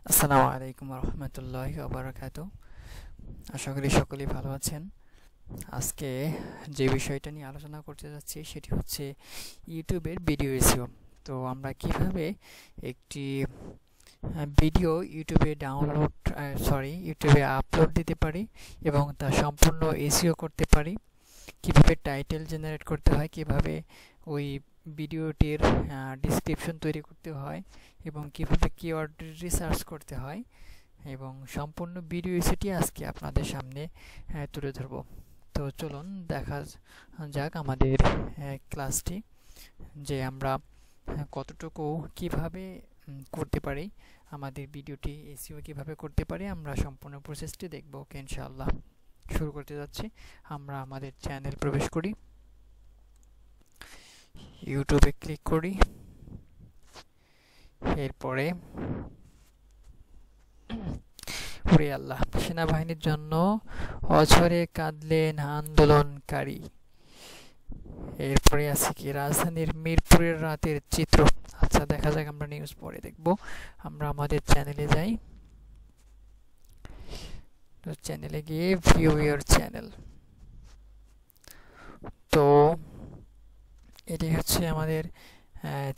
আসসালামু আলাইকুম রহমতুল্লাহি ওয়া বারাকাতুহু। আশা করি সকলেই ভালো আছেন। আজকে যে বিষয়টা নিয়ে আলোচনা করতে যাচ্ছি সেটি হচ্ছে ইউটিউবের ভিডিও এসইও। তো আমরা কিভাবে একটি ভিডিও ইউটিউবে আপলোড দিতে পারি এবং তা সম্পূর্ণ এসইও করতে পারি, কিভাবে টাইটেল জেনারেট করতে হয়, কিভাবে ওই ভিডিওটির ডিসক্রিপশন তৈরি করতে হয় এবং কিভাবে কিওয়ার্ড রিসার্চ করতে হয় এবং সম্পূর্ণ ভিডিও সেটি আজকে আপনাদের সামনে তুলে ধরব। তো চলুন দেখা যাক আমাদের ক্লাসটি, যে আমরা কতটুকু কিভাবে করতে পারি, আমাদের ভিডিওটি এসইও কিভাবে করতে পারি, আমরা সম্পূর্ণ প্রসেসটি দেখব। ওকে, ইনশাআল্লাহ শুরু করতে যাচ্ছি। আমরা আমাদের চ্যানেল প্রবেশ করি, ইউটিউবে ক্লিক করি, এরপরে ওরে আল্লাহ, সেনাবাহিনীর জন্য অঝরে কাঁদলেন আন্দোলনকারী। এরপরে আছে কি, রাজধানীর মিরপুরের রাতের চিত্র। আচ্ছা, দেখা যাক, আমরা নিউজ পরে দেখব। আমরা আমাদের চ্যানেলে যাই, তো চ্যানেলে গিয়ে ভিউ ইওর চ্যানেল। তো এটাই হচ্ছে আমাদের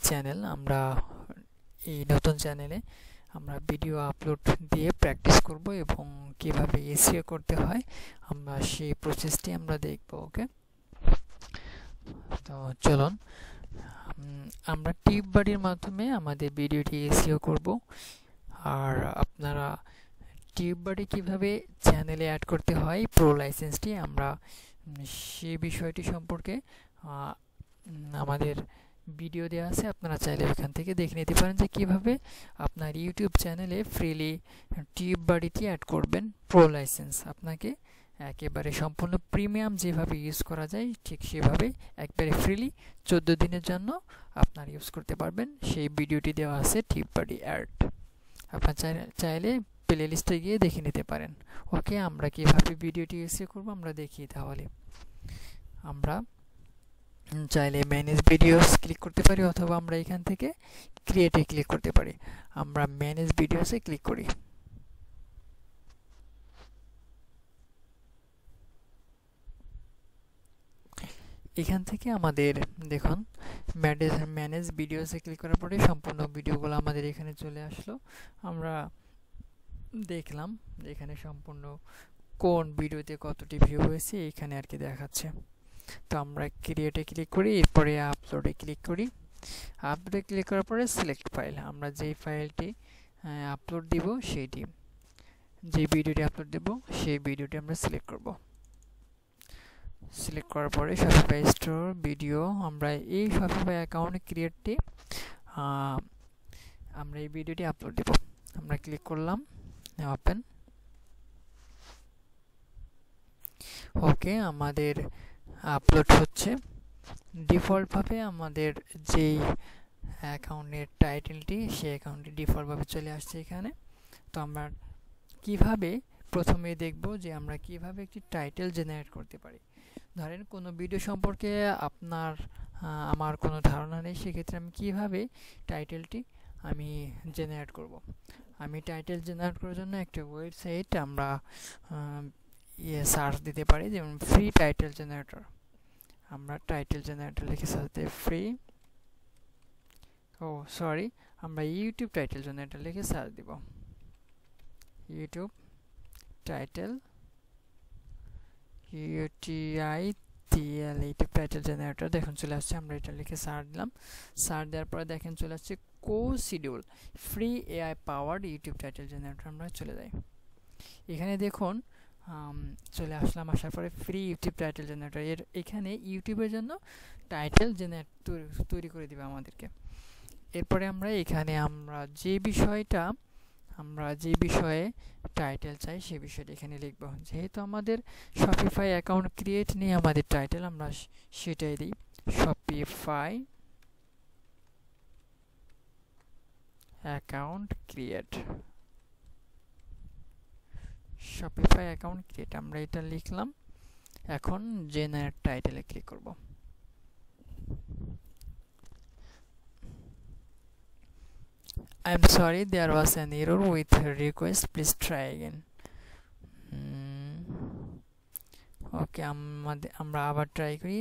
চ্যানেল। আমরা এই নতুন চ্যানেলে আমরা ভিডিও আপলোড দিয়ে প্র্যাকটিস করব এবং কিভাবে এসইও করতে হয় আমরা সেই প্রসেসটি আমরা দেখব। ওকে, তো চলুন আমরা টিপ বাড়ির মাধ্যমে আমাদের ভিডিওটি এসইও করব। আর আপনারা টিপ বাড়ি কীভাবে চ্যানেলে অ্যাড করতে হয় প্রো লাইসেন্সটি, আমরা সেই বিষয়টি সম্পর্কে আমাদের ভিডিও দেওয়া আছে, আপনারা চাইলে এখান থেকে দেখে নিতে পারেন যে কীভাবে আপনার ইউটিউব চ্যানেলে ফ্রিলি টিউব বাড়িটি অ্যাড করবেন। প্রো লাইসেন্স আপনাকে একেবারে সম্পূর্ণ প্রিমিয়াম যেভাবে ইউজ করা যায় ঠিক সেভাবে একবারে ফ্রিলি 14 দিনের জন্য আপনার ইউজ করতে পারবেন। সেই ভিডিওটি দেওয়া আছে টিউব বাড়ি অ্যাড, আপনার চাইলে প্লে লিস্টে গিয়ে দেখে নিতে পারেন। ওকে, আমরা কীভাবে ভিডিওটি ইউজ করব আমরা দেখি। তাহলে আমরা চাইলে ম্যানেজ ভিডিওস ক্লিক করতে পারি অথবা আমরা এখান থেকে ক্রিয়েটে ক্লিক করতে পারি। আমরা ম্যানেজ ভিডিওসে ক্লিক করি। এখান থেকে আমাদের দেখুন ম্যানেজ ভিডিওসে ক্লিক করার পরে সম্পূর্ণ ভিডিওগুলো আমাদের এখানে চলে আসলো। আমরা দেখলাম এখানে সম্পূর্ণ কোন ভিডিওতে কতটি ভিউ হয়েছে এখানে আর কি দেখাচ্ছে। তো আমরা ক্রিয়েটে ক্লিক করি, এরপরে আপলোডে ক্লিক করি। আপলোডে ক্লিক করার পরে সিলেক্ট ফাইল, আমরা যেই ফাইলটি আপলোড দিব সেইটি, যে ভিডিওটি আপলোড দেব সেই ভিডিওটি আমরা সিলেক্ট করব। সিলেক্ট করার পরে শপিফাই স্টোর ভিডিও, আমরা এই শপিফাই অ্যাকাউন্ট ক্রিয়েটটি আমরা এই ভিডিওটি আপলোড দেব। আমরা ক্লিক করলাম, ওপেন। ওকে, আমাদের আপলোড হচ্ছে। ডিফল্টভাবে আমাদের যেই অ্যাকাউন্টের টাইটেলটি সেই অ্যাকাউন্টটি ডিফল্টভাবে চলে আসছে এখানে। তো আমরা কিভাবে প্রথমে দেখব যে আমরা কিভাবে একটি টাইটেল জেনারেট করতে পারি। ধরেন কোনো ভিডিও সম্পর্কে আমার কোনো ধারণা নেই, সেক্ষেত্রে আমি কিভাবে টাইটেলটি আমি জেনারেট করব। আমি টাইটেল জেনারেট করার জন্য একটা ওয়েবসাইট আমরা সার্চ দিতে পারি, যেমন ফ্রি টাইটেল জেনারেটর। আমরা টাইটেল জেনারেটর লিখে সার্চ দিই ফ্রি, আমরা ইউটিউব টাইটেল জেনারেটর লিখে সার্চ দিব। YouTube title YouTube title generator দেখুন চলে আসছে। আমরা এটা লিখে সার্চ দিলাম। সার্চ দেওয়ার পরে দেখেন চলে আসছে CoSchedule free AI powered YouTube title generator. আমরা চলে যাই, এখানে দেখুন চলে আসলাম। আসার পরে ফ্রি ইউটিউব টাইটেল জেনারেটর, এখানে ইউটিউবের জন্য টাইটেল জেনারেট তৈরি করে দিবে আমাদেরকে। এরপরে আমরা এখানে আমরা যে বিষয়ে টাইটেল চাই সেই বিষয়টা এখানে লিখব। যেহেতু আমাদের শপিফাই অ্যাকাউন্ট ক্রিয়েট নিয়ে আমাদের টাইটেল, আমরা সেটাই দিই, Shopify account create. Shopify account create আমরা এটা লিখলাম। এখন জেনারেট টাইটেলে ক্লিক করব। I'm sorry, there was an error with request. Please try again. ওকে, আমরা আবার ট্রাই করি।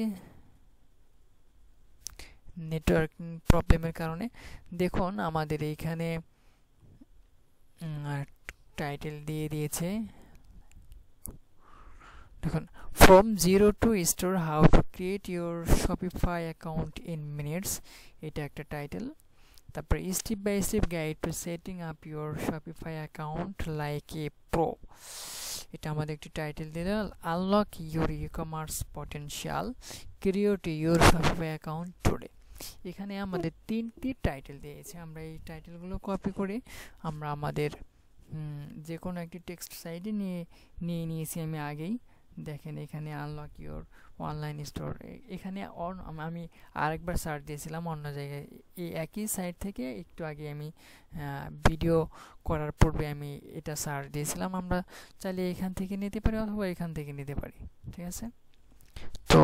নেটওয়ার্কিং প্রবলেমের কারণে দেখুন আমাদের এইখানে টাইটেল দিয়ে দিয়েছে। দেখুন, from zero to store how to create your Shopify account in minutes, এটা একটা টাইটেল। তারপর step by step guide to setting up your Shopify account like a pro, এটা আমাদের একটি টাইটেল দিল। Unlock your e commerce potential, create your Shopify account today. এখানে আমাদের 3টি টাইটেল দিয়েছে। আমরা এই টাইটেলগুলো কপি করে আমরা আমাদের যে কোনো একটি টেক্সট সাইটে নিয়ে নিয়েছি আমি আগেই। দেখেন এখানে আনলক ইউর অনলাইন স্টোর, এখানে আমি আরেকবার সার্চ দিয়েছিলাম অন্য জায়গায়। এই একই সাইট থেকে একটু আগে আমি ভিডিও করার পূর্বে আমি এটা সার্চ দিয়েছিলাম। আমরা চাইলে এখান থেকে নিতে পারি অথবা এখান থেকে নিতে পারি, ঠিক আছে। তো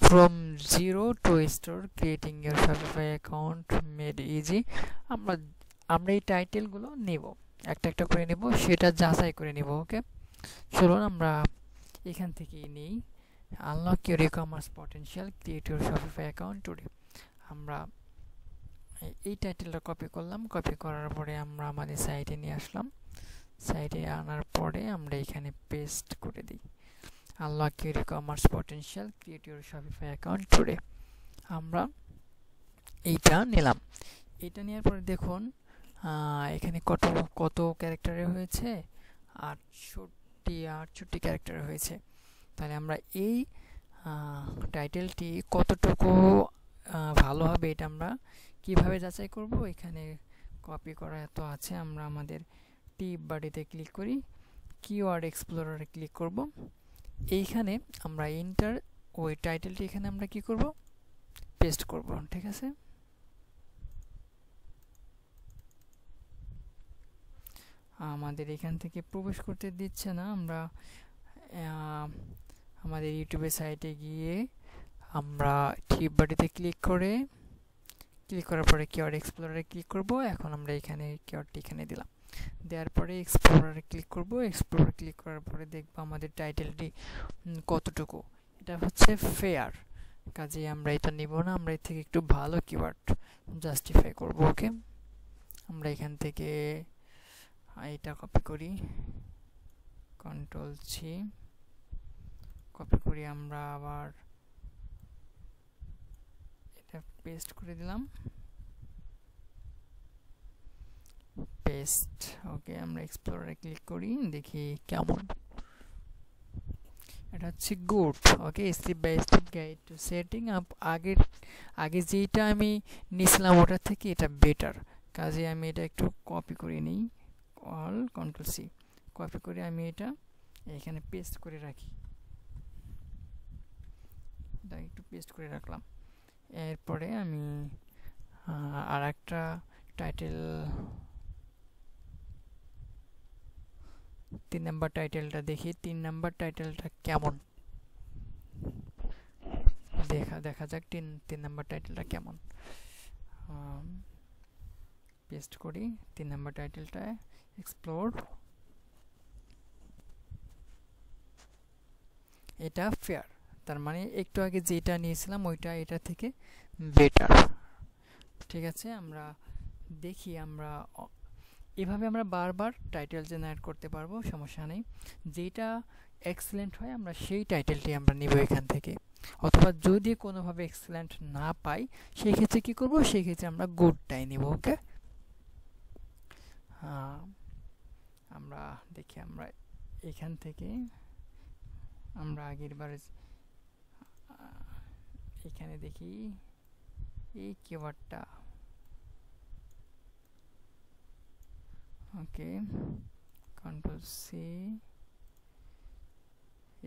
from zero two store creating your Shopify account made easy, আমরা এই টাইটেলগুলো নেব, একটা একটা করে নেব, সেটা যাচাই করে নেব। ওকে, চলুন আমরা এখান থেকেই নেই। Unlock your e commerce potential, create your Shopify account today. আমরা এই টাইটেলটা কপি করলাম। কপি করার পরে আমরা আমাদের সাইটে নিয়ে আসলাম। সাইটে আনার পরে আমরা এখানে পেস্ট করে দিই, unlock your e commerce potential, create your Shopify account today. আমরা এইটা নিলাম। এটা নেওয়ার পরে দেখুন এখানে কত ক্যারেক্টারে হয়েছে, 68 ক্যারেক্টারে হয়েছে। তাহলে আমরা এই টাইটেলটি কতটুকু ভালো হবে এটা আমরা কিভাবে যাচাই করব? এখানে কপি করা এত আছে। আমরা আমাদের টিপ বাড়িতে ক্লিক করি, কিওয়ার্ড এক্সপ্লোরারে ক্লিক করব। এইখানে আমরা এন্টার ওই টাইটেলটি এখানে আমরা কি করব? পেস্ট করব, ঠিক আছে। আমাদের এখান থেকে প্রবেশ করতে দিচ্ছে না। আমরা আমাদের ইউটিউবের সাইটে গিয়ে আমরা টিপ বাড়িতে ক্লিক করার পরে কিওয়ার্ড এক্সপ্লোরারে ক্লিক করব। এখন আমরা এখানে কিওয়ার্ডটি এখানে দিলাম, দেওয়ার পরে এক্সপ্লোরারে ক্লিক করব। এক্সপ্লোরারে ক্লিক করার পরে দেখব আমাদের টাইটেলটি কতটুকু। এটা হচ্ছে ফেয়ার, কাজেই আমরা এটা নিব না। আমরা এর থেকে একটু ভালো কিওয়ার্ড জাস্টিফাই করব। ওকে, আমরা এখান থেকে এটা কপি করি, Ctrl+C কপি করি। আমরা আবার এটা পেস্ট করে দিলাম, পেস্ট। ওকে, আমরা এক্সপ্লোরারে ক্লিক করি, দেখি কেমন। এটা হচ্ছে good. Okay, step by step guide to setting up. আগে যেটা আমি নিয়েছিলাম ওটা থেকে এটা বেটার, কাজে আমি এটা একটু কপি করে নিই। Ctrl+C কপি করে আমি এটা এখানে পেস্ট করে রাখি। এটা একটু পেস্ট করে রাখলাম। এরপরে আমি আর একটা টাইটেল, 3 নাম্বার টাইটেলটা দেখি। 3 নাম্বার টাইটেলটা কেমন দেখা যাক। 3 নাম্বার টাইটেলটা কেমন। পেস্ট করি 3 নাম্বার টাইটেলটা, এক্সপ্লোর। এটা ফেয়ার, তার মানে একটু আগে যেটা নিয়েছিলাম ওইটা এটা থেকে বেটার, ঠিক আছে। আমরা দেখি আমরা এভাবে আমরা বারবার টাইটেল জেনারেট করতে পারবো, সমস্যা নেই। যেটা এক্সেলেন্ট হয় আমরা সেই টাইটেলটি আমরা নিব এখান থেকে, অথবা যদি কোনোভাবে এক্সেলেন্ট না পাই সেই ক্ষেত্রে কী করব? সেই ক্ষেত্রে আমরা গুডটাই নিব। ওকে, আমরা দেখি আমরা এখান থেকে আমরা আগের বারে এখানে দেখি এই কিওয়ার্ডটা। ওকে, Ctrl+C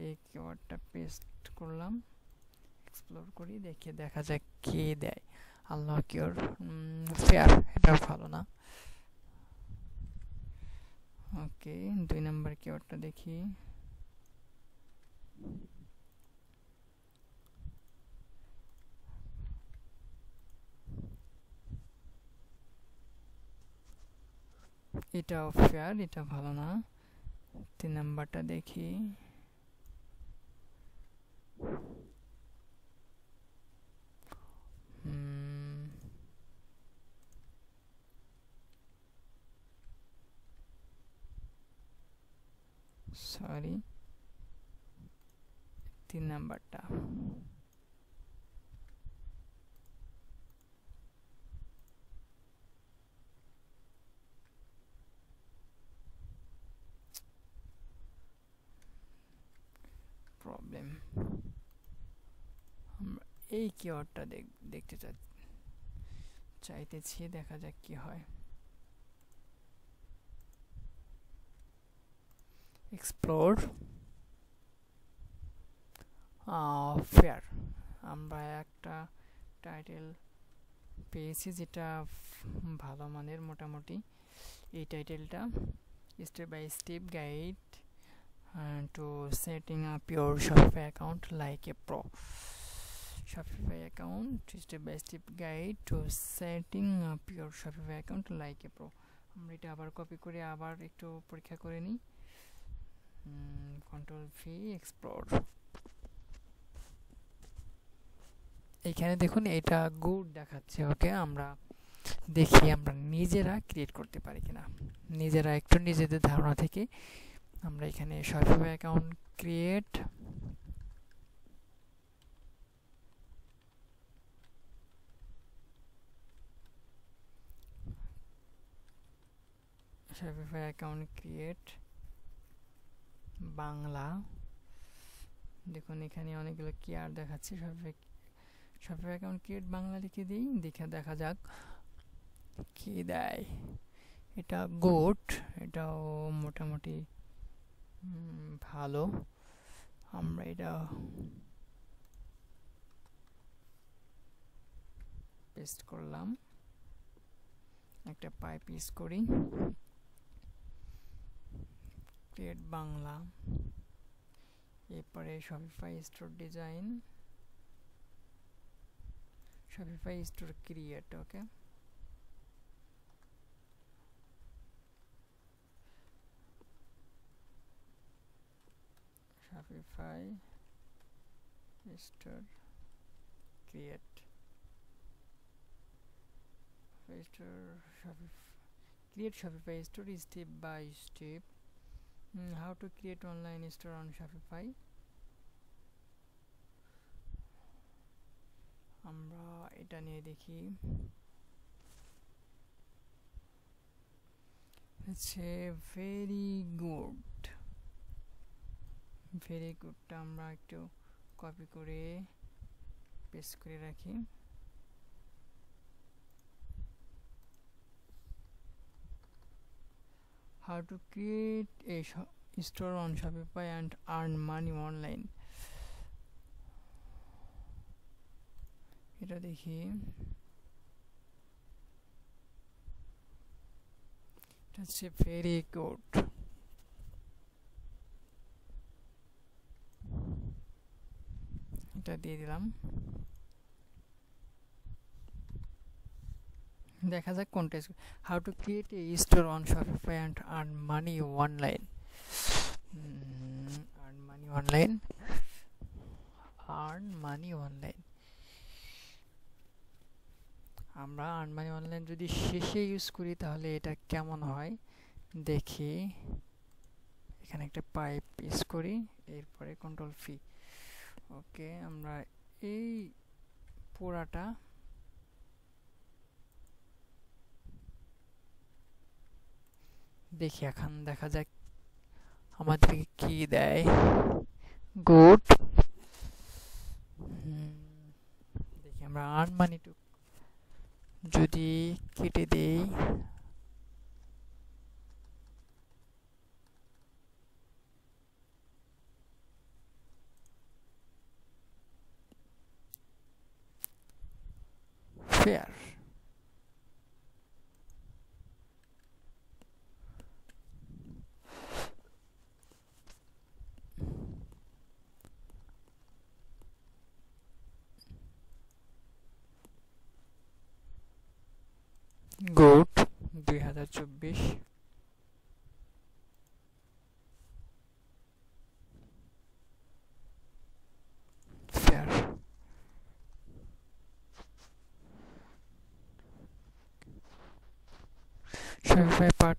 এই কিওয়ার্ডটা পেস্ট করলাম, এক্সপ্লোর করি, দেখি দেখা যাক কি দেয়। আনলক ইউর ফেয়ার, এটা ভালো না। ওকে, 2 নাম্বার কিওয়ার্ডটা দেখি। এটাও ফেয়ার, এটা ভালো না। 3 নাম্বারটা দেখি। সরি, 3 নাম্বারটা। প্রবলেম, আমরা এই কিওয়ার্ডটা দেখতে চাইতেছি, দেখা যাক কি হয়। এক্সপ্লোর ফেয়ার, আমরা একটা টাইটেল পেয়েছি যেটা ভালো মানের মোটামুটি। এই টাইটেলটা step by step guide to setting up your Shopify account like a pro. Shopify account step by step guide to setting up your Shopify account like a pro. আমরা এটা আবার কপি করে আবার একটু পরীক্ষা করে নিই। Control V, explore. এখানে দেখুন এটা গুড দেখাচ্ছে। ওকে, আমরা দেখি আমরা নিজেরা ক্রিয়েট করতে পারি কিনা। নিজেরা একটু নিজেদের ধারণা থেকে আমরা এখানে Shopify account create, Shopify account create Bangla. দেখুন এখানে অনেকগুলো কিওয়ার্ড দেখাচ্ছে। Shopify অ্যাকাউন্ট ক্রিয়েট বাংলা লিখে দিই, দেখা যাক কি দেয়। এটা গুড, এটাও মোটামুটি ভালো। আমরা এটা পেস্ট করলাম, একটা পাইপ ইউজ করি, ক্রিয়েট বাংলা। এরপরে Shopify store design, Shopify store create. Okay, Shopify store create create Shopify store step by step. How to create online store on Shopify. আমরা এটা নিয়ে দেখি। It's a very গুডটা আমরা একটু কপি করে পেস্ট করে রাখি। How to create a store on Shopify and earn money online. এটা দেখি, that's a very good। এটা দিয়ে দিলাম, দেখা যাক কোনটা। How to create a store on Shopify and earn money online. Earn money online। আমরা earn money online যদি শেষে ইউজ করি তাহলে এটা কেমন হয় দেখি। এখানে একটা পাইপ ইউজ করি, এরপরে কন্ট্রোল ভি। ওকে, আমরা এই পুরাটা দেখি, এখন দেখা যাক আমাদেরকে কি দেয়। গুড, দেখি আমরা আর্ন মানি টু যদি কেটে দেই, fair. Good, 2024।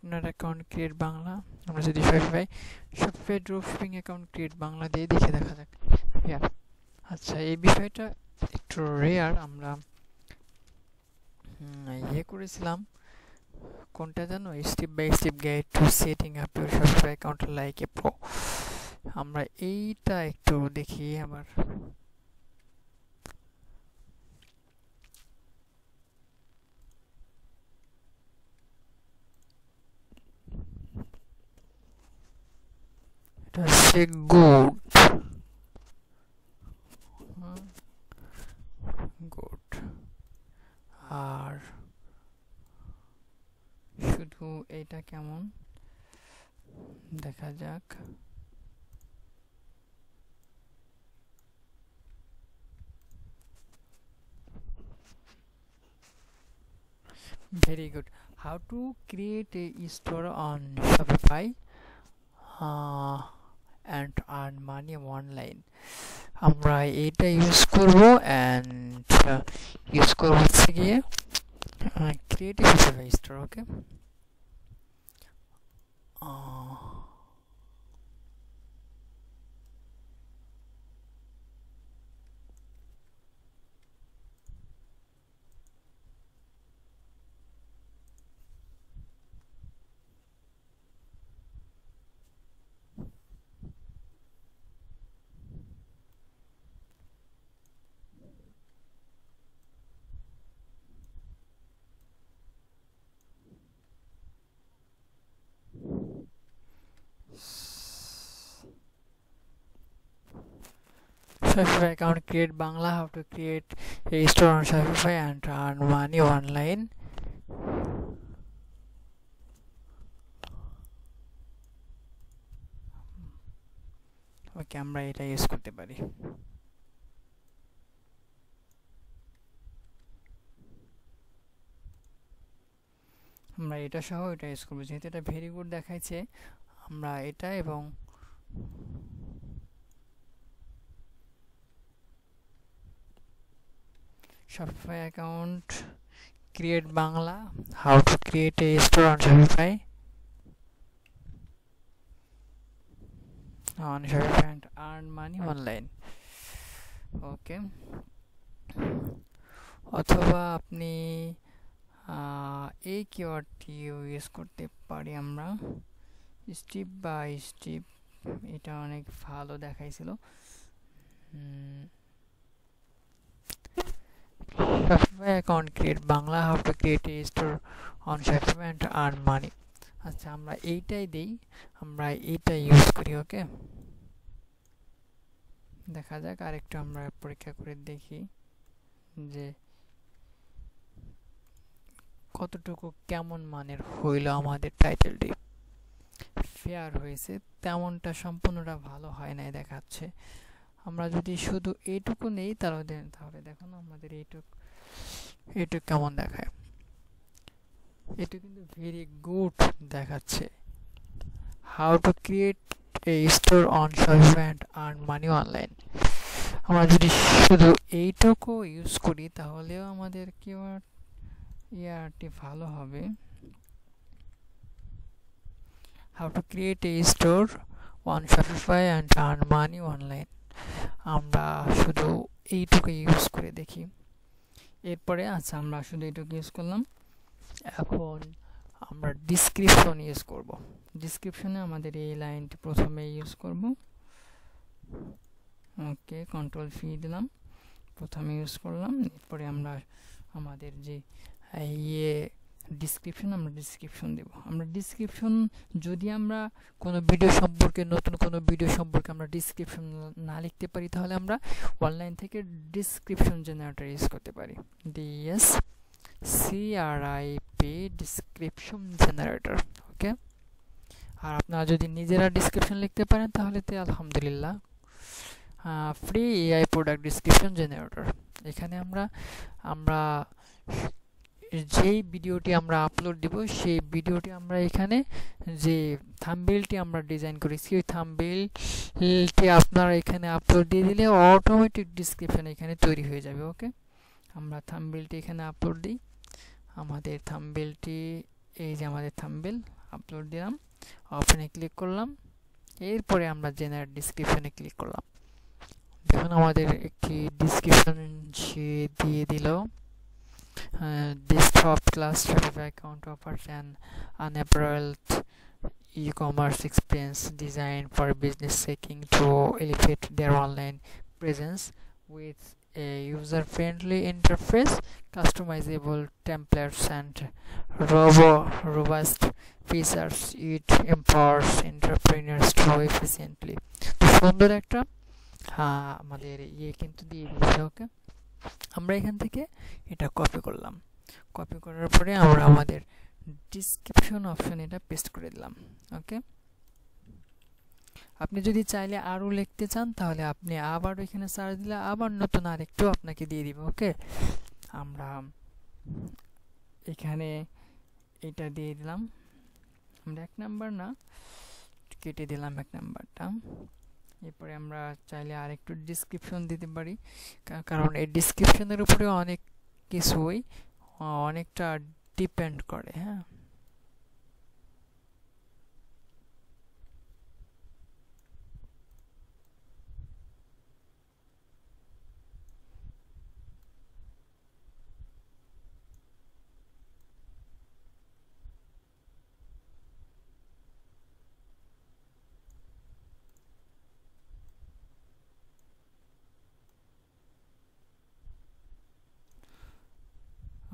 Partner account create Bangla, আমরা যদি Shopify dropshipping account create Bangla দিয়ে দেখে দেখা যাক। আচ্ছা, এই বিষয়টা একটু রেয়ার। আমরা করেছিলাম কোনটা জানো, step by step guide to setting up your Shopify account like a pro. আমরা এইটা একটু দেখি আবার। এটা হচ্ছে গুড গুড। আর শুধু এটা কেমন দেখা যাক। Very good. How to create a store on Shopify and earn money online. আমরা এটা ইউজ করব and ইউজ করব হচ্ছে গিয়ে create a Shopify store. Okay, Shopify account create Bangla. How to create a store on Shopify and earn money online. ওকে, আমরা এটা use করতে পারি। আমরা এটা সহ এটা ইউজ করবো, যেহেতু এটা ভেরি গুড দেখাইছে। আমরা এটা এবং Shopify account create Bangla. How to create a store on Shopify and earn money online. ওকে, অথবা আপনি এই কিওয়ার্ডটি ইউজ করতে পারি আমরা, স্টেপ বাই স্টেপ। এটা অনেক ভালো দেখাইছিল। Shopify account create Bangla. How to create a store on Shopify and earn money. আচ্ছা, আমরা এইটাই দেই, আমরা এইটা ইউজ করি। ওকে, দেখা যাক। আরেকটু আমরা পরীক্ষা করে দেখি যে কতটুকু কেমন মানের হইল আমাদের টাইটেলটি। ফেয়ার হয়েছে, তেমনটা সম্পূর্ণটা ভালো হয় নাই দেখাচ্ছে। আমরা যদি শুধু এইটুকু নেই তাহলে দেখো না আমাদের এইটুকু কেমন দেখায়। এটা কিন্তু ভেরি গুড দেখাচ্ছে। How to create A store on Shopify and earn money online. আমরা যদি শুধু এইটুকু ইউজ করি তাহলেও আমাদের কিওয়ার্ডটি ভালো হবে। How to create A store on Shopify and earn money online. আমরা শুধু এইটুকু ইউজ করে দেখি। এরপরে আচ্ছা, আমরা শুধু এইটুকু ইউজ করলাম। এখন আমরা ডিসক্রিপশন ইউজ করব। ডিসক্রিপশনে আমাদের এই লাইনটি প্রথমে ইউজ করব। ওকে, কন্ট্রোল ফি দিলাম, প্রথমে ইউজ করলাম। এরপরে আমরা আমাদের যে ডিসক্রিপশন, আমরা ডিসক্রিপশন দেব। আমরা ডিসক্রিপশন যদি আমরা কোনো ভিডিও সম্পর্কে, নতুন কোনো ভিডিও সম্পর্কে আমরা ডিসক্রিপশন না লিখতে পারি, তাহলে আমরা অনলাইন থেকে ডিসক্রিপশন জেনারেটর ইউজ করতে পারি। DSCRIP description generator. ওকে, আর আপনারা যদি নিজেরা ডিসক্রিপশন লিখতে পারেন তাহলে তো আলহামদুলিল্লাহ। Free AI product description generator. এখানে আমরা যেই ভিডিওটি আমরা আপলোড দিব সেই ভিডিওটি আমরা এখানে যে থাম্বনেইলটি আমরা ডিজাইন করেছি ওই থাম্বনেইলটি আপনারা এখানে আপলোড দিয়ে দিলে অটোমেটিক ডিসক্রিপশন এখানে তৈরি হয়ে যাবে। ওকে, আমরা থাম্বনেইলটি এখানে আপলোড দিই। আমাদের থাম্বনেইলটি এই যে আমাদের থাম্বনেইল আপলোড দিলাম, ওপেনে ক্লিক করলাম, এরপরে আমরা জেনারেট ডেসক্রিপশনে ক্লিক করলাম। দেখুন আমাদের একটি ডেসক্রিপশন সে দিয়ে দিল। This top class Shopify account offers an unparalleled e-commerce experience designed for business seeking to elevate their online presence with a user-friendly interface, customizable templates, and robust features. It empowers entrepreneurs to efficiently. তো সুন্দর একটা আমাদের কিন্তু দিয়ে দিয়েছে। ওকে, আমরা এখান থেকে এটা কপি করলাম। কপি করার পরে আমরা আমাদের ডেসক্রিপশন অপশন এটা পেস্ট করে দিলাম। ওকে, আপনি যদি চাইলে আরও লিখতে চান তাহলে আপনি আবার এখানে সার্চ দিলে আবার নতুন আরেকটু আপনাকে দিয়ে দিবে। ওকে, আমরা এখানে এটা দিয়ে দিলাম, আমরা 1 নাম্বার না কেটে দিলাম 1 নাম্বারটা। এরপরে আমরা চাইলে আরেকটু ডেসক্রিপশন দিতে পারি, কারণ এই ডেসক্রিপশনের উপরে অনেক কিছুই অনেকটা ডিপেন্ড করে। হ্যাঁ,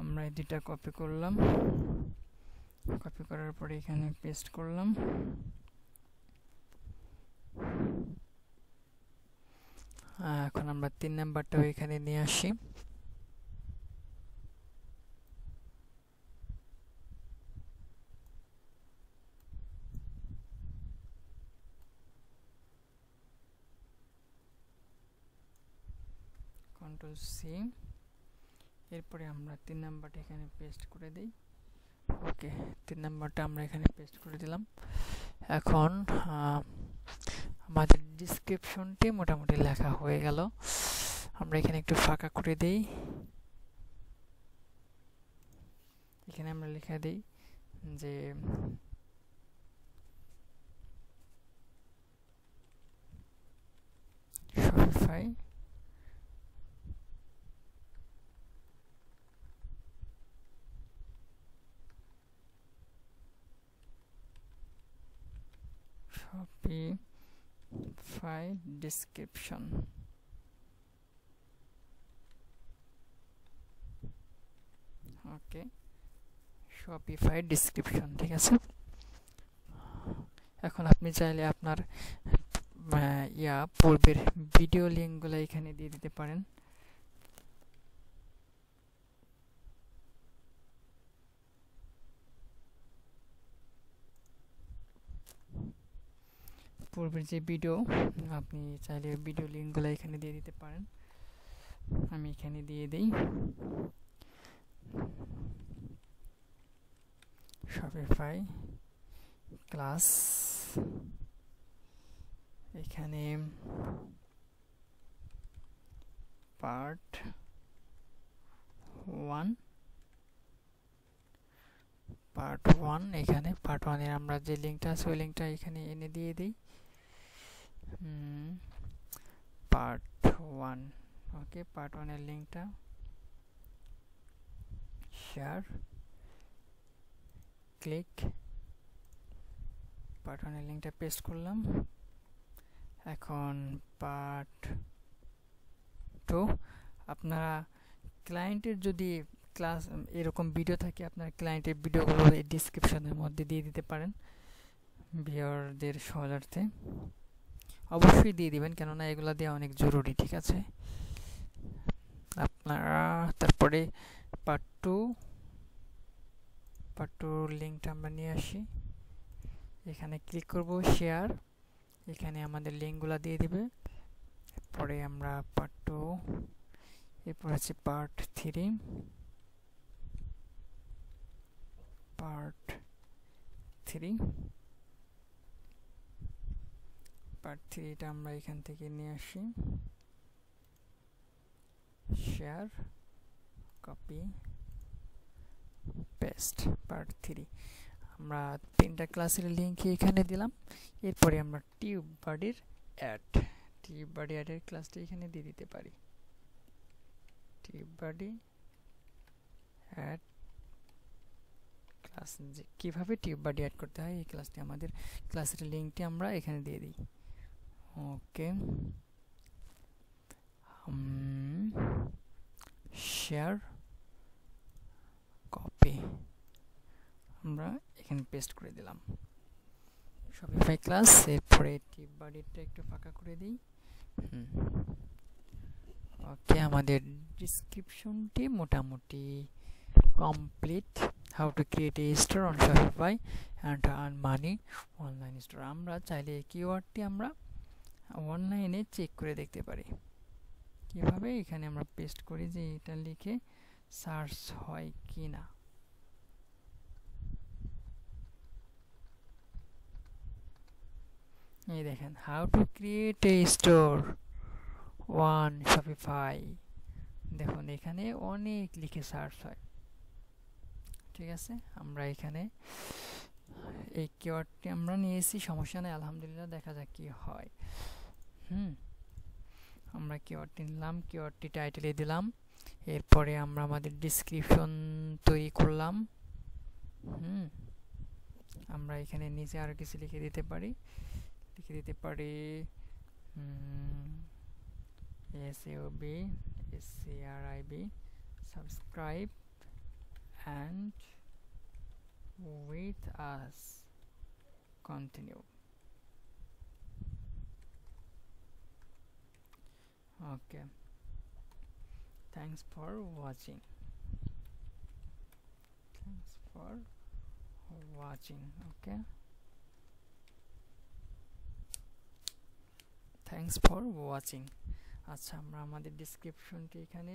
আমরা এই দুটা কপি করলাম, কপি করার পরে এখানে পেস্ট করলাম। এখন আমরা 3 নাম্বারটাও এখানে নিয়ে আসি। কন্ট্রোল সি, এরপরে আমরা 3 নাম্বারটা এখানে পেস্ট করে দেই। ওকে, 3 নাম্বারটা আমরা এখানে পেস্ট করে দিলাম। এখন আমাদের ডেসক্রিপশনটি মোটামুটি লেখা হয়ে গেল। আমরা এখানে একটু ফাঁকা করে দেই, এখানে আমরা লিখে দেই যে Shopify description। ওকে, Shopify description, ঠিক আছে। এখন আপনি চাইলে আপনার পূর্বের ভিডিও লিঙ্কগুলো এখানে দিয়ে দিতে পারেন। পূর্বের যে ভিডিও, আপনি চাইলে ভিডিও লিঙ্কগুলো এখানে দিয়ে দিতে পারেন। আমি এখানে দিয়ে দেই Shopify ক্লাস, এখানে পার্ট 1, এখানে পার্ট 1 এর আমরা যে লিঙ্কটা আছে ওই লিঙ্কটা এখানে এনে দিয়ে দিই। পার্ট 1, ওকে, পার্ট 1 এর লিঙ্কটা শেয়ার, ক্লিক, পার্ট 1 এর লিঙ্কটা পেস্ট করলাম। এখন পার্ট 2, আপনারা ক্লায়েন্টের যদি ক্লাস এরকম ভিডিও থাকে, আপনার ক্লায়েন্টের ভিডিওগুলো এই ডেসক্রিপশনের মধ্যে দিয়ে দিতে পারেন ভিউয়ারদের সহায়তার্থে। অবশ্যই দিয়ে দিবেন, কেননা এগুলো দেওয়া অনেক জরুরি, ঠিক আছে। আপনারা তারপরে পার্ট 2 লিঙ্কটা আমরা নিয়ে আসি, এখানে ক্লিক করব, শেয়ার, এখানে আমাদের লিঙ্কগুলো দিয়ে দিবে। পরে আমরা পার্ট 2, এরপর আছে পার্ট 3, পার্ট 3টা আমরা এখান থেকে নিয়ে আসি, শেয়ার, কপি, পেস্ট, পার্ট 3 আমরা 3টা ক্লাসের লিংক এখানে দিলাম। এরপরে আমরা টিউববাডির টিউববাডি অ্যাডের ক্লাসটা এখানে দিয়ে দিতে পারি। টিউববাডি অ্যাড ক্লাস, যে কিভাবে টিউববাডি অ্যাড করতে হয় এই ক্লাসটি, আমাদের ক্লাসের লিংকটি আমরা এখানে দিয়ে দিই। ওকে, শেয়ার, কপি, আমরা এখানে পেস্ট করে দিলাম শপিফাই ক্লাস। এরপরে টিউববাডিটা একটু ফাঁকা করে দিই। ওকে, আমাদের ডিসক্রিপশনটি মোটামুটি complete. How to create A store on Shopify and earn money online store. আমরা চাইলে এই কিওয়ার্ডটি আমরা অনলাইনে চেক করে দেখতে পারি কিভাবে। এখানে আমরা পেস্ট করি যে এটা লিখে সার্চ হয় কি না। এই দেখেন, how to create A store one Shopify. দেখুন এখানে অনেক লিখে সার্চ হয়। ঠিক আছে, আমরা এখানে এই কিওয়ার্ডটি আমরা নিয়েছি, সমস্যা নেই, আলহামদুলিল্লাহ। দেখা যাক কি হয়। আমরা কিওয়ার্ডটি নিলাম, কিওয়ার্ডটি টাইটেলে দিলাম। এরপরে আমরা আমাদের ডিসক্রিপশন তৈরি করলাম। আমরা এখানে নিচে আরো কিছু লিখে দিতে পারি। SAOB SCRIB subscribe and with us continue. Okay, thanks for watching. Okay, thanks for watching. আচ্ছা, আমরা আমাদের ডেসক্রিপশনটি এখানে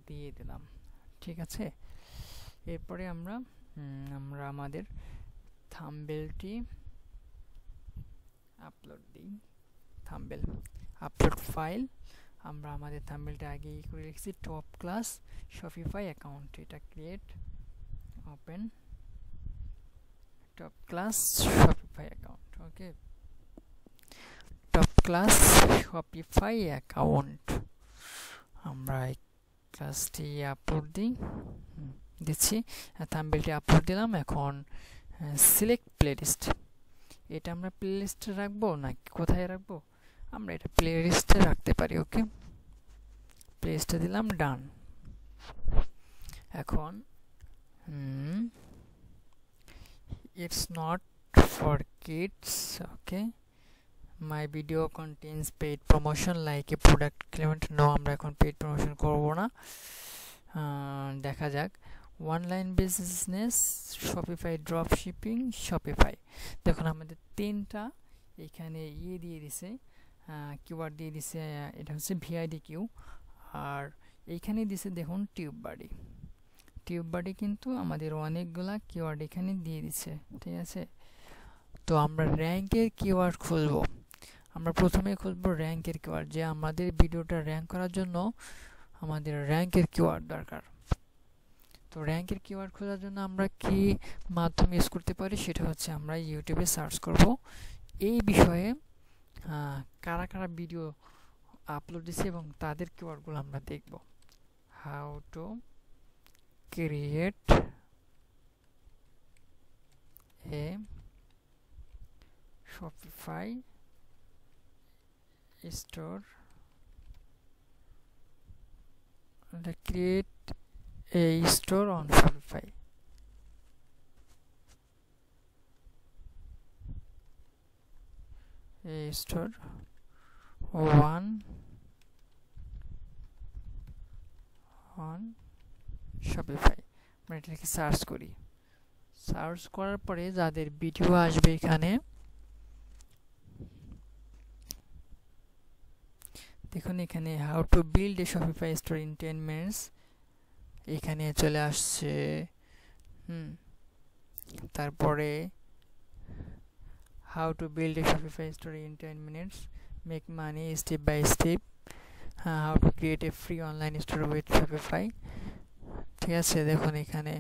দিয়ে দিলাম। ঠিক আছে, এরপরে আমরা আমাদের থাম্বনেলটি আপলোড দিই। থাম্বনেল আপলোড ফাইল, আমরা আমাদের থাম্বনেলটা আগে করে রেখেছি। টপ ক্লাস শপিফাই অ্যাকাউন্ট, এটা create, open top class Shopify account. Okay, top class Shopify account, আমরা এই ক্লাসটি আপলোড দিচ্ছি, থাম্বনেলটি আপলোড দিলাম। এখন সিলেক্ট প্লেলিস্ট, এটা আমরা প্লেলিস্টে রাখবো নাকি কোথায় রাখবো? আমরা এটা প্লেলিস্টে রাখতে পারি। ওকে, প্লেলিস্টে দিলাম, ডান। এখন it's not for kids. Okay, my video contains paid promotion like a product claimant. No, আমরা এখন পেইড প্রমোশন করব না। দেখা যাক, online business, Shopify drop shipping, Shopify. দেখুন আমাদের 3টা এখানে দিয়ে দিছে, কিওয়ার্ড দিয়ে দিছে। এটা হচ্ছে ভিআইডি কিউ, আর এইখানে দিছে দেখুন টিউববাডি কিন্তু আমাদের অনেকগুলা কিওয়ার্ড এখানে দিয়ে দিছে। ঠিক আছে, তো আমরা র্যাঙ্কের কিওয়ার্ড খুলব। আমরা প্রথমে খুলব র্যাঙ্কের কিওয়ার্ড, যে আমাদের ভিডিওটা র্যাঙ্ক করার জন্য আমাদের র্যাঙ্কের কিওয়ার্ড দরকার। তো র্যাঙ্কের কিওয়ার্ড খোঁজার জন্য আমরা কি মাধ্যম ইউজ করতে পারি, সেটা হচ্ছে আমরা ইউটিউবে সার্চ করব এই বিষয়ে কারা কারা ভিডিও আপলোড দিছে এবং তাদের কিওয়ার্ডগুলো আমরা দেখব। How to create A Shopify store, create a store on Shopify. A store on Shopify। আমরা এটাকে সার্চ করি। সার্চ করার পরে যাদের ভিডিও আসবে এখানে দেখুন, এখানে how to build a Shopify store in 10 minutes এখানে চলে আসছে। তারপরে how to build a Shopify store in 10 minutes, make money step by step, how to create a free online store with Shopify. ঠিক আছে, দেখুন এখানে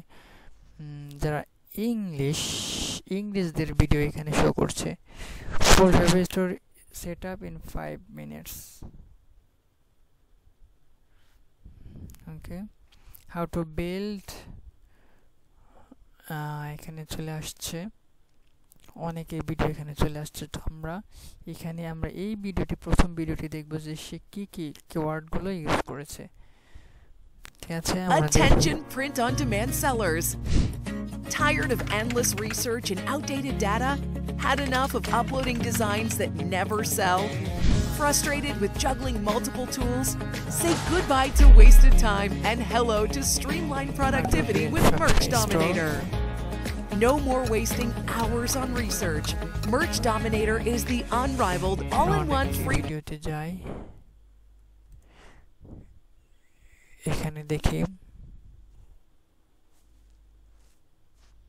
যারা ইংলিশদের ভিডিও এখানে শো করছে। ফুল Shopify store set up in 5 minutes. Okay, how to build এখানে চলে আসছে, অনেকের ভিডিও এখানে চলে আসছে। তো আমরা এই ভিডিওটি, প্রথম ভিডিওটি দেখব যে সে কি কিওয়ার্ডগুলো ইউজ করেছে। ঠিক আছে, Attention print on demand sellers. Tired of endless research and outdated data? Had enough of uploading designs that never sell? Frustrated with juggling multiple tools? Say goodbye to wasted time and hello to streamlined productivity with Merch Dominator. No more wasting hours on research. Merch Dominator is the unrivaled all-in-one free ভিডিওতে যাই, এখানে দেখি।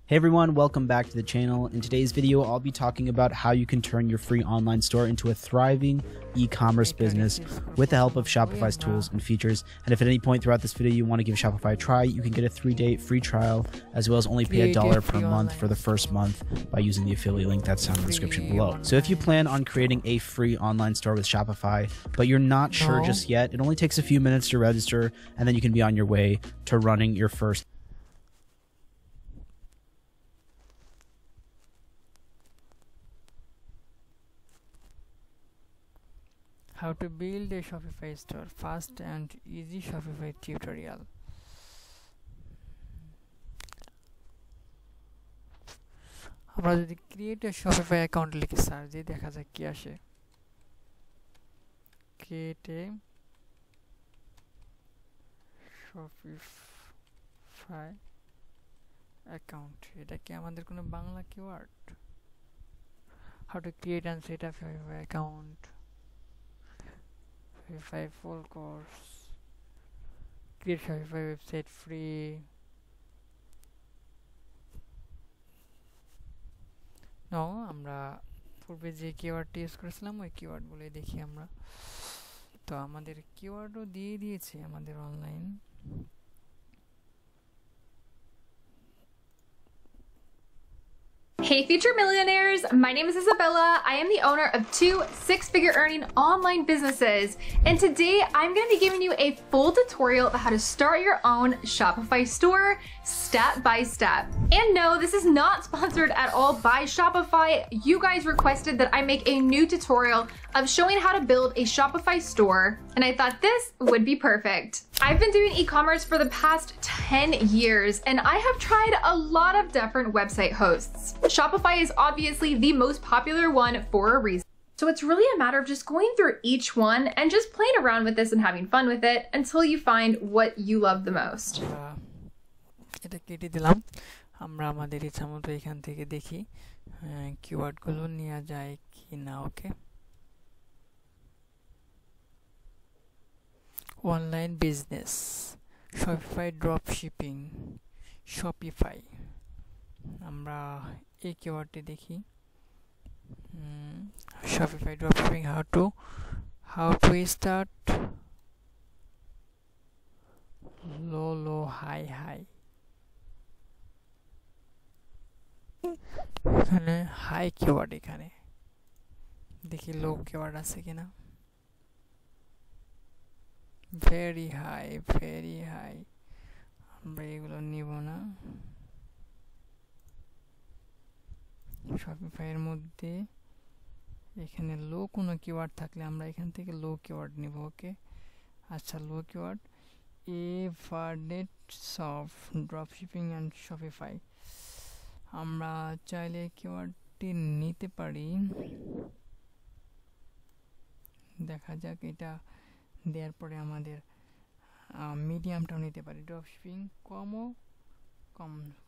Hey everyone, welcome back to the channel. In today's video, I'll be talking about how you can turn your free online store into a thriving e-commerce business with the help of Shopify's tools and features. And if at any point throughout this video you want to give Shopify a try, you can get a 3-day free trial, as well as only pay $1 per month for the first month by using the affiliate link that's down in the description below. So if you plan on creating a free online store with Shopify, but you're not sure just yet, it only takes a few minutes to register, and then you can be on your way to running your first How to build a Shopify store, fast and easy Shopify tutorial. আমরা যদি create a Shopify account লিখে search দিই, দেখা যাক কি আসে। Create a Shopify account, এটা কি আমাদের কোনো Bangla keyword? How to create and set up Shopify account, Shopify full course, create Shopify website free. আমরা পূর্বে যে কিওয়ার্ডটি ইউজ করেছিলাম ওই কিওয়ার্ডগুলোই দেখি আমরা। তো আমাদের কিওয়ার্ডও দিয়ে দিয়েছে আমাদের online. Hey future millionaires, my name is Isabella. I am the owner of 2 six-figure earning online businesses. And today I'm going to be giving you a full tutorial of how to start your own Shopify store step by step. And no, this is not sponsored at all by Shopify. You guys requested that I make a new tutorial of showing how to build a Shopify store, and I thought this would be perfect. I've been doing e-commerce for the past 10 years, and I have tried a lot of different website hosts. Shopify is obviously the most popular one for a reason. So it's really a matter of just going through each one and just playing around with this and having fun with it until you find what you love the most. এটা কেটে দিলাম। আমরা আমাদের ইচ্ছা মতো এখান থেকে দেখি কিওয়ার্ডগুলো নেওয়া যায় কি না। Okay, online business, Shopify drop shipping, Shopify। আমরা এই কিওয়ার্ডটি দেখি, Shopify drop shipping, how to start, low high। এখানে হাই কিওয়ার্ড, এখানে দেখি লো কিওয়ার্ড আছে কিনা। ভেরি হাই, আমরা এগুলো নিব না। Shopify এর মধ্যে এখানে লো কোনো কিওয়ার্ড থাকলে আমরা এখান থেকে লো কিওয়ার্ড নিব। ওকে, আচ্ছা, লো কিওয়ার্ড এভারনেট soft drop shipping and Shopify। আমরা চাইলে কিওয়ার্ডটি নিতে পারি, দেখা যাক। এটা দেওয়ার পরে আমাদের মিডিয়ামটাও নিতে পারি, ড্রপ শিপিং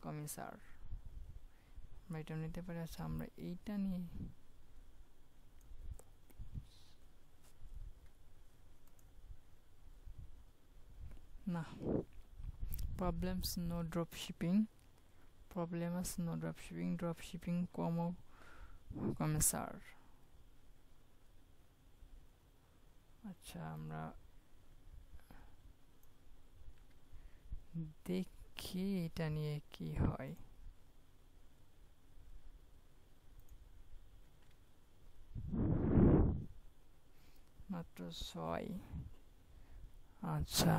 কমিসার, আমরা এটা নিতে পারি। আচ্ছা, আমরা এইটা নিয়ে না, problems no dropshipping, dropshipping commissar. আচ্ছা, আমরা দেখি এটা নিয়ে কি হয়। 506 আচ্ছা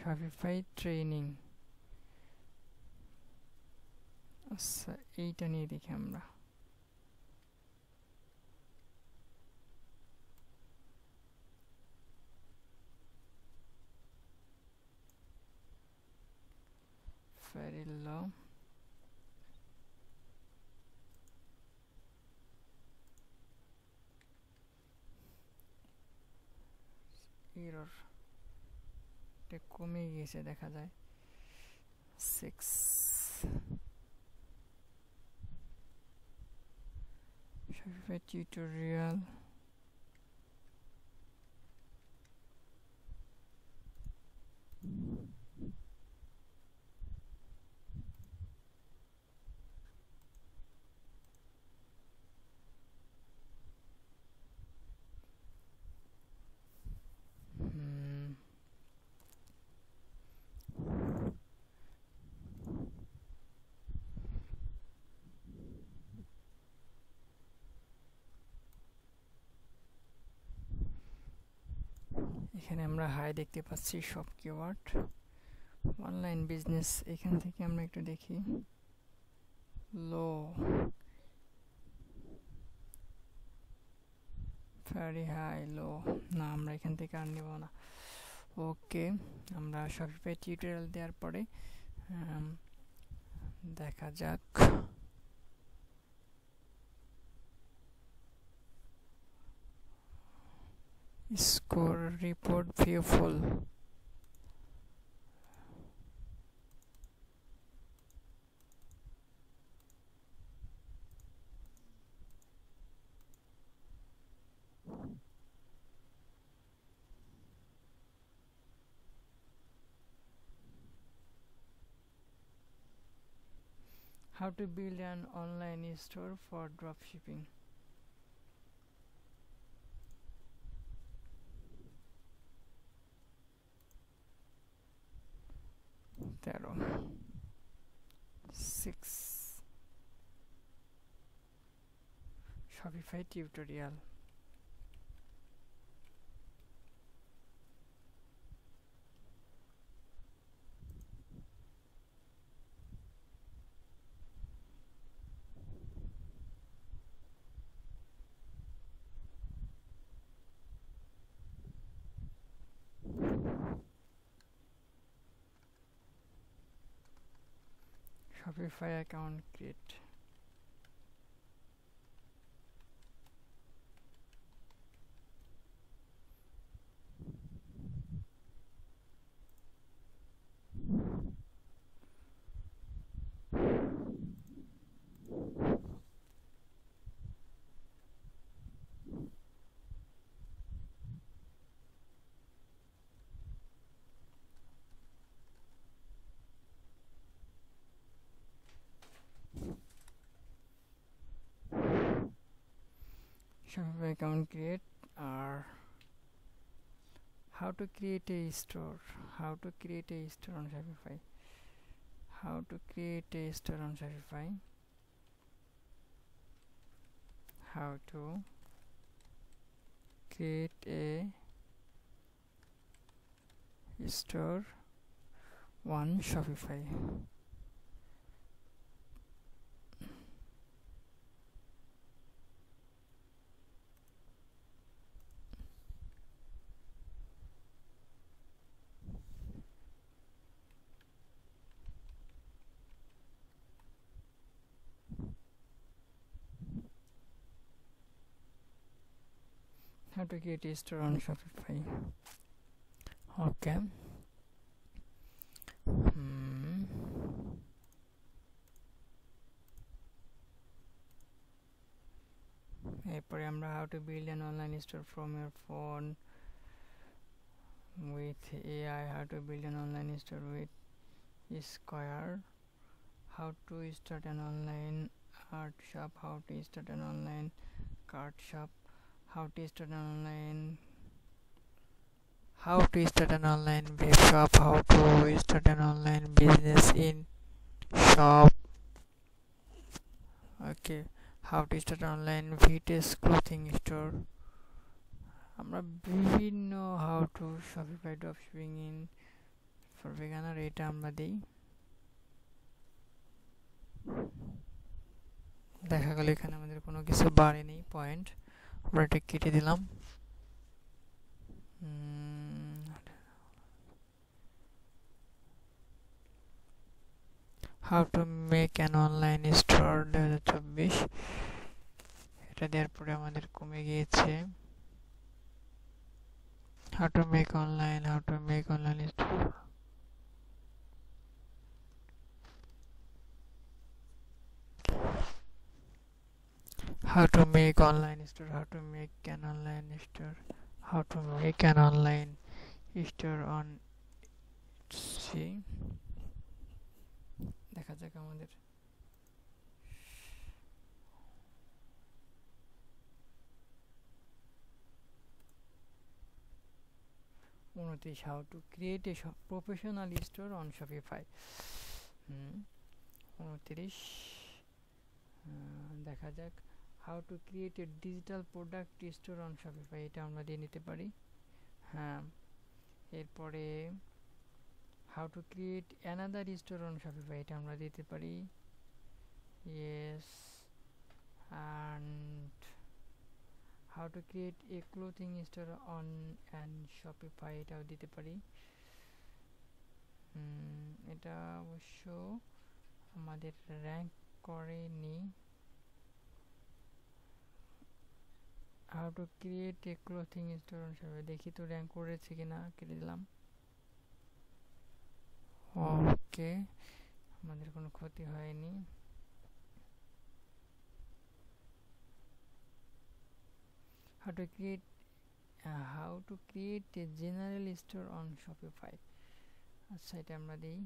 Shopify ট্রেনিং আচ্ছা এইটা নিয়ে দেখি আমরা Farillo error টা কমে গিয়েছে দেখা যায় 6 Shopify tutorial এখানে আমরা হাই দেখতে পাচ্ছি সব কিওয়ার্ড অনলাইন বিজনেস এখান থেকে আমরা একটু দেখি লো ভেরি হাই লো না আমরা এখান থেকে আর নেব না ওকে আমরা শপিফাই টিউটোরিয়াল দেওয়ার পরে দেখা যাক score report view full how to build an online store for dropshipping Tero 6 Shopify tutorial Shopify account create Shopify account create or how to create a store how to create a store on Shopify how to create a store on Shopify how to create a store on Shopify how to create a store on Shopify okay এরপরে আমরা how to build an online store from your phone with AI how to build an online store with Square how to start an online art shop how to start an online card shop how to start an online how to start an online web shop, how to start an online business in shop. Okay, how to start an online VTS clothing store. আমরা বিভিন্ন how to Shopify dropshipping in for beginner এটা আমরা দেই। দেখা গেল এখানে আমাদের কোনো কিছু বাড়েনি পয়েন্ট, আমরা এটা কেটে দিলাম। how to make an online store 2024 এটা দেওয়ার পরে আমাদের কমে গিয়েছে। how to make online store, how to make online store, how to make an online store, how to make an online store on see দেখা যাক আমাদের how to create a professional store on Shopify 29 দেখা যাক how to create a digital product store on Shopify এটা আমরা দিয়ে নিতে পারি। হ্যাঁ, এরপরে how to create another store on Shopify এটা আমরা দিতে পারি yes, and how to create a clothing store on and Shopify এটাও দিতে পারি। এটা অবশ্য আমাদের র্যাঙ্ক করেনি। how to create a clothing store on Shopify দেখি তো র্যাঙ্ক করেছে কিনা, কেটে দিলাম। ওকে, আমাদের কোনো ক্ষতি হয়নি। how to create a general store on Shopify আচ্ছা এটা আমরা দেই।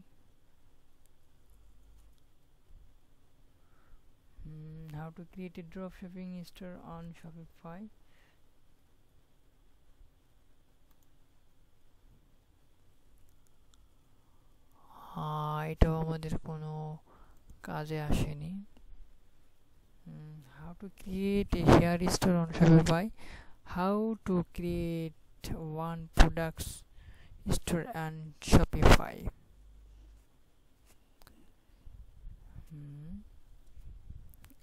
how to create a dropshipping store on Shopify এটাও আমাদের কোনো কাজে আসেনি। how to create a hair store on Shopify, how to create one products store on Shopify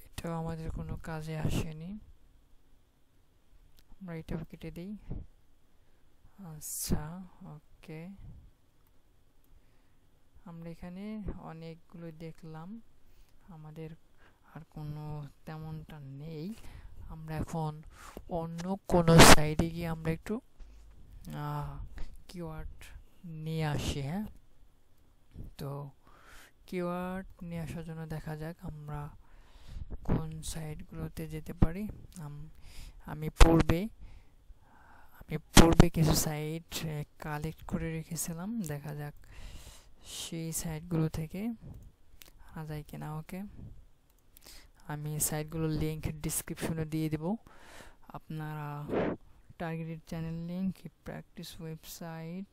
এটাও আমাদের কোনো কাজে আসেনি, আমরা এটাও কেটে দিই। আচ্ছা ওকে, আমরা এখানে অনেকগুলো দেখলাম, আমাদের আর কোনো তেমনটা নেই। আমরা এখন অন্য কোনো সাইডে গিয়ে আমরা একটু কিওয়ার্ড নিয়ে আসি। হ্যাঁ, তো কিওয়ার্ড নিয়ে আসার জন্য দেখা যাক আমরা কোন সাইটগুলোতে যেতে পারি। আমি পূর্বে কিছু সাইট কালেক্ট করে রেখেছিলাম, দেখা যাক সেই সাইটগুলো থেকে আনা যায় কিনা। ওকে, আমি সাইটগুলোর লিঙ্ক ডিসক্রিপশনে দিয়ে দেব। আপনারা targeted channel link, practice website,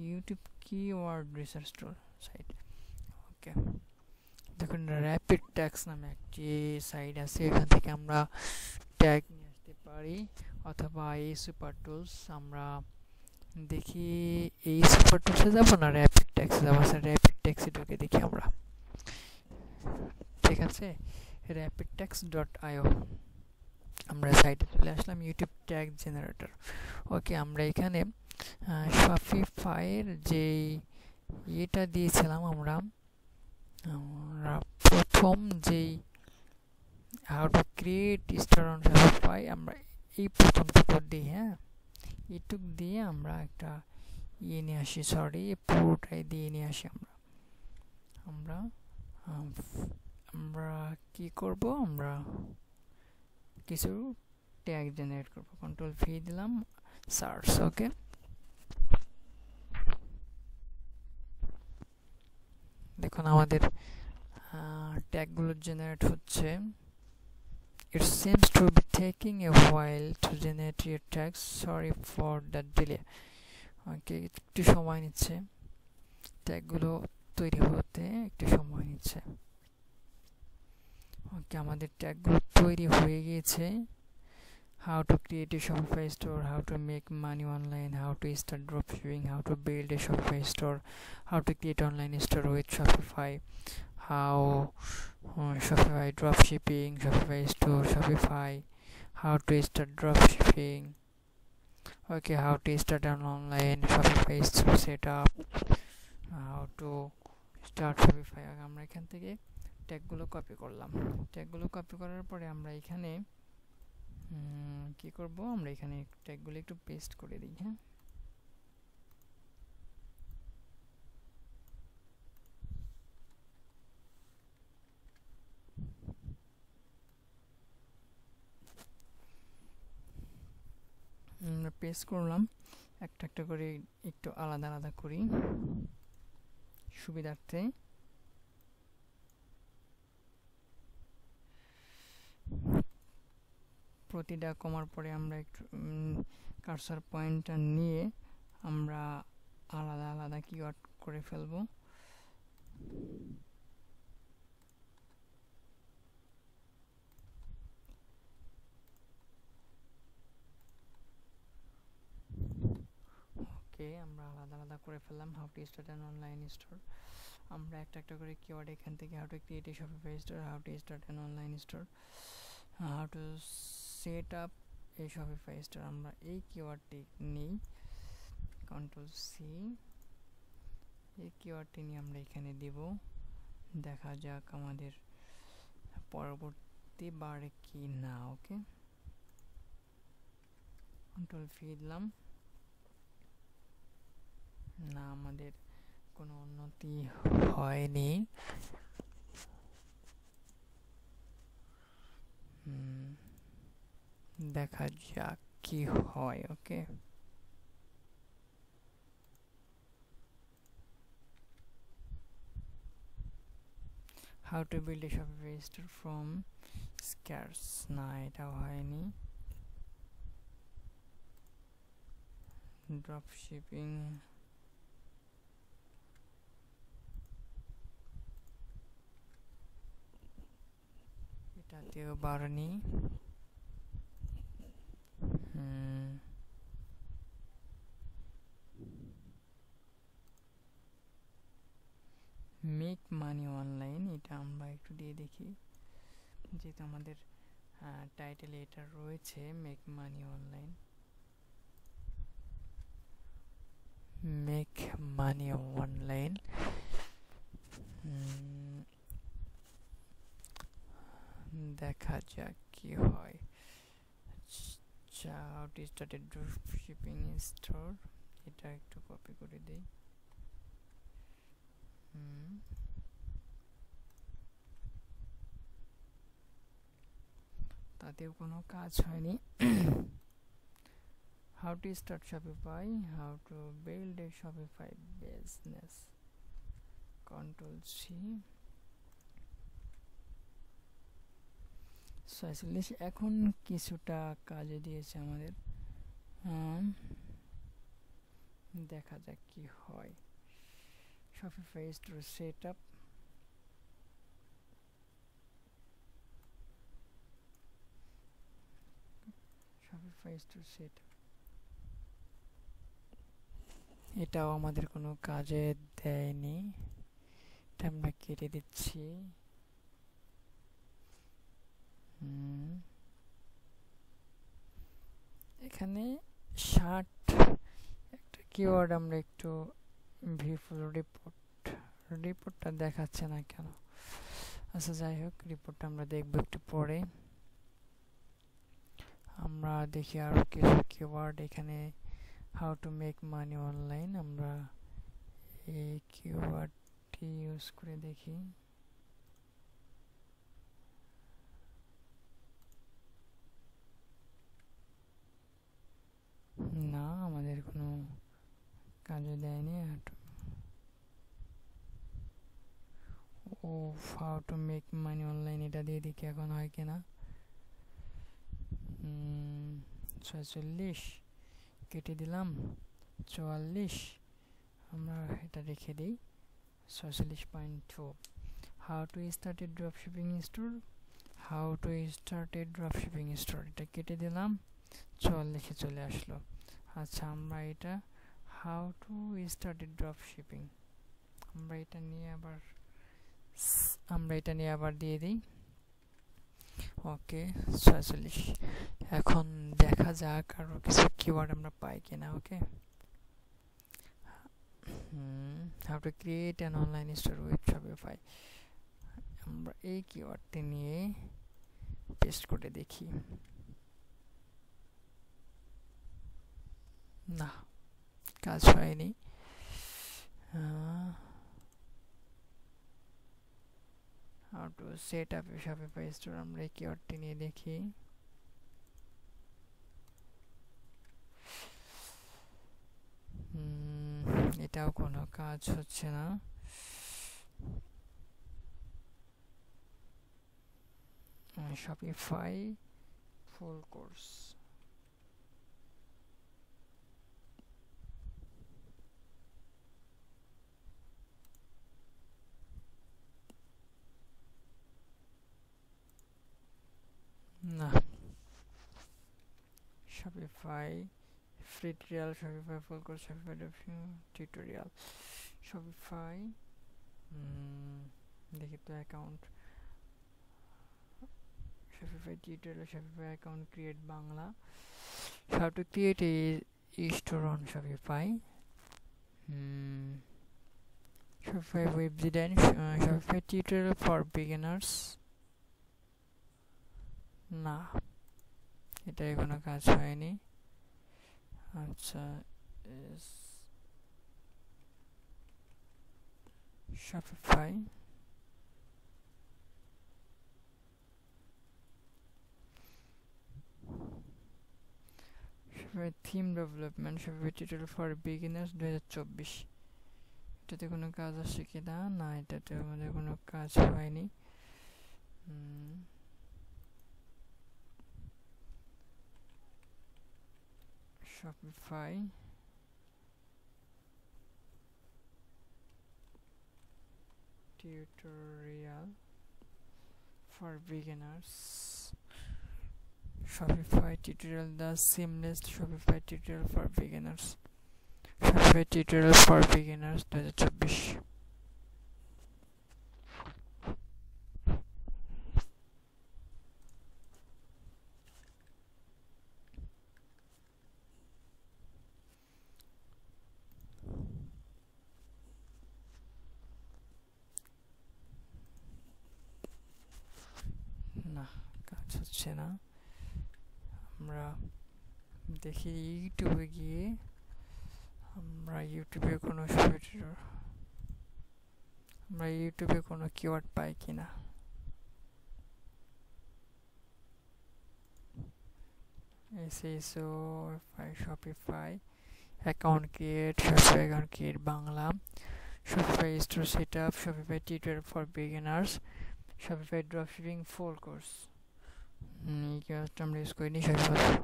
YouTube keyword research tool site. Okay, দেখুন র্যাপিড ট্যাগস নামে একটি সাইট আছে, এখান থেকে আমরা ট্যাগ নিয়ে আসতে পারি, অথবা এই সুপার টুলস। আমরা দেখি এই সুপার টুলসে যাবো না র্যাপিড ট্যাগসে যাবো। র্যাপিড ট্যাগসে ঢুকে দেখি আমরা, ঠিক আছে, rapidtext.io আমরা সাইটে চলে আসলাম, ইউটিউব ট্যাগ জেনারেটর। ওকে, আমরা এখানে শপিফাইয়ের যে এটা দিয়েছিলাম আমরা প্রথম যেই how to create store on Shopify, আমরা এই প্রথমটুকু দিই। হ্যাঁ, এইটুক দিয়ে আমরা একটা নিয়ে আসি, পুরোটাই দিয়ে নিয়ে আসি। আমরা কি করব, আমরা কিছু ট্যাগ জেনারেট করব। কন্ট্রোল ভি দিলাম, সার্চ। ওকে, দেখুন আমাদের ট্যাগগুলো জেনারেট হচ্ছে। it seems to be taking a while to generate your tags. Sorry for the delay. ওকে, একটু সময় নিচ্ছে, ট্যাগগুলো তৈরি হতে একটু সময় নিচ্ছে। ওকে, আমাদের ট্যাগগুলো তৈরি হয়ে গিয়েছে। How to create a Shopify store, how to make money online, how to start dropshipping, how to build a Shopify store, how to create online store with Shopify, how Shopify dropshipping, Shopify store, Shopify, how to start dropshipping. Okay, how to start an online Shopify store setup, how to start Shopify. আমরা এখান থেকে ট্যাগগুলো copy করলাম। ট্যাগগুলো copy করার পরে আমরা এখানে কি করব, আমরা এখানে ট্যাগগুলো একটু পেস্ট করে দিই। হ্যাঁ, আমরা পেস্ট করলাম। একটা একটা করে একটু আলাদা আলাদা করি সুবিধার্থে। প্রতিটা কমার পরে আমরা একটু কার্সার পয়েন্টটা নিয়ে আমরা আলাদা আলাদা কিওয়ার্ড করে ফেলবো। ওকে, আমরা আলাদা আলাদা করে ফেললাম। How to start an online store, আমরা একটা একটা করে কিওয়ার্ড এখান থেকে how to create A Shopify store, how to start an online store, how to set up এই শপিফাই স্টোর, আমরা এই কিওয়ার্ডটি নিই, কন্ট্রোল সি, এই কিওয়ার্ডটি নিয়ে আমরা এখানে দেব। দেখা যাক আমাদের পরবর্তী বারে কি না। ওকে, কন্ট্রোল ভি দিলাম, না আমাদের কোনো উন্নতি হয়নি। দেখা যাক কি হয়। ওকে, how to build a Shopify store from scratch, না এটাও হয়নি। dropshipping, এটাতেও বাড়েনি। মেক মানি অনলাইন, এটা আমরা একটু দিয়ে দেখি, যেহেতু আমাদের টাইটেলে এটা রয়েছে make money online. Make money online, দেখা যাক কি হয়। how to start a dropshipping store, এটা একটু কপি করে দেই। তাতেও কোনো কাজ হয়নি। how to start Shopify, how to build a Shopify business, control C। So আসলে এখন কিছুটা কাজে দিয়েছে আমাদের, দেখা যাক কি হয়। Shopify store setup, Shopify store setup, এটাও আমাদের কোনো কাজে দেয়নি, এটা আমরা কেটে দিচ্ছি। এখানে 60 একটা কিওয়ার্ড আমরা একটু ভিউফুল রিপোর্টটা দেখাচ্ছে না কেন। আচ্ছা যাই হোক, রিপোর্টটা আমরা দেখব একটু পরে। আমরা দেখি আরো কিছু কিওয়ার্ড এখানে। How to make money online, আমরা এই কিওয়ার্ডটি ইউজ করে দেখি। না, আমাদের কোনো কাজে দেয়নি। Oh how to make money online, এটা দিয়ে দেখি এখন হয় কিনা। 46 কেটে দিলাম 44 আমরা এটা রেখে দেই 46.2 how to start A dropshipping store এটা কেটে দিলাম 44 চলে আসলো আচ্ছা আমরা এটা how to start A dropshipping আমরা এটা নিয়ে আবার দিয়ে দিই ওকে 46 এখন দেখা যাক আরো কিছু কিওয়ার্ড আমরা পাই কিনা okay how to create an online store with Shopify আমরা এই কিওয়ার্ডটি নিয়ে পেস্ট করে দেখি না কাজ হয়নি how to set up a Shopify store আমরা এই কিওয়ার্ডটি নিয়ে দেখি এটাও কোনো কাজ হচ্ছে না Shopify full course না Shopify free trial Shopify full course Shopify tutorial Shopify দেখি তো account Shopify tutorial Shopify account create Bangla how to create a store on Shopify Shopify web design Shopify tutorial for beginners না এটাই কোনো কাজ হয়নি আচ্ছা Shopify theme development Shopify tutorial for beginners 2024 এটাতে কোনো কাজ আসছে কিনা না এটাতে আমাদের কোনো কাজ হয়নি Shopify tutorial for beginners Shopify tutorial the seamless Shopify tutorial for beginners Shopify tutorial for beginners 2024 না কাজ হচ্ছে না আমরা দেখি ইউটিউবে গিয়ে আমরা ইউটিউবে কোনো কিওয়ার্ড পাই কিনা SEO Shopify account create Shopify account create Bangla Shopify store setup Shopify tutorial for beginners Shopify dropshipping full course আমরা ইউজ করিনি Shopify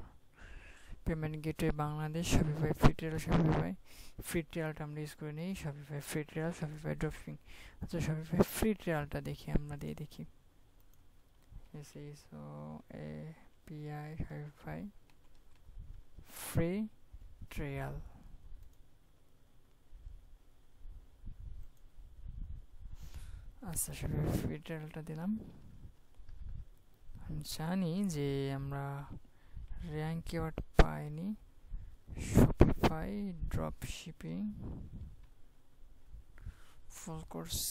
payment gateway Bangladesh Shopify free trial Shopify free trialটা আমরা ইউজ করিনি Shopify free trial Shopify dropshipping আচ্ছা Shopify free trialটা দেখি আমরা দিয়ে দেখি SEO API Shopify free trial আচ্ছা Shopify free trialটা দিলাম আমি জানি যে আমরা র্যাঙ্ক কিওয়ার্ড পাইনি Shopify dropshipping full course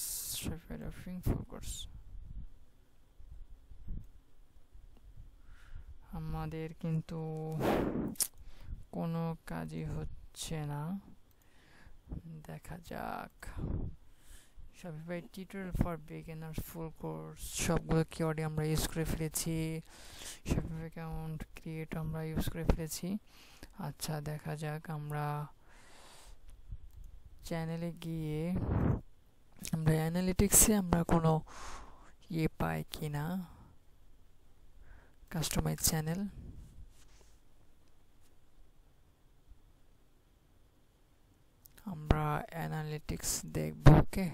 Shopify dropshipping full course আমাদের কিন্তু কোনো কাজই হচ্ছে না দেখা যাক Shopify tutorial for beginners full course সবগুলো কিওয়ার্ড আমরা ইউজ করে ফেলেছি Shopify account create আমরা ইউজ করে ফেলেছি আচ্ছা দেখা যাক আমরা চ্যানেলে গিয়ে আমরা অ্যানালিটিক্সে আমরা কোনো পাই কিনা কাস্টমাইজ চ্যানেল আমরা অ্যানালিটিক্স দেখব। ওকে,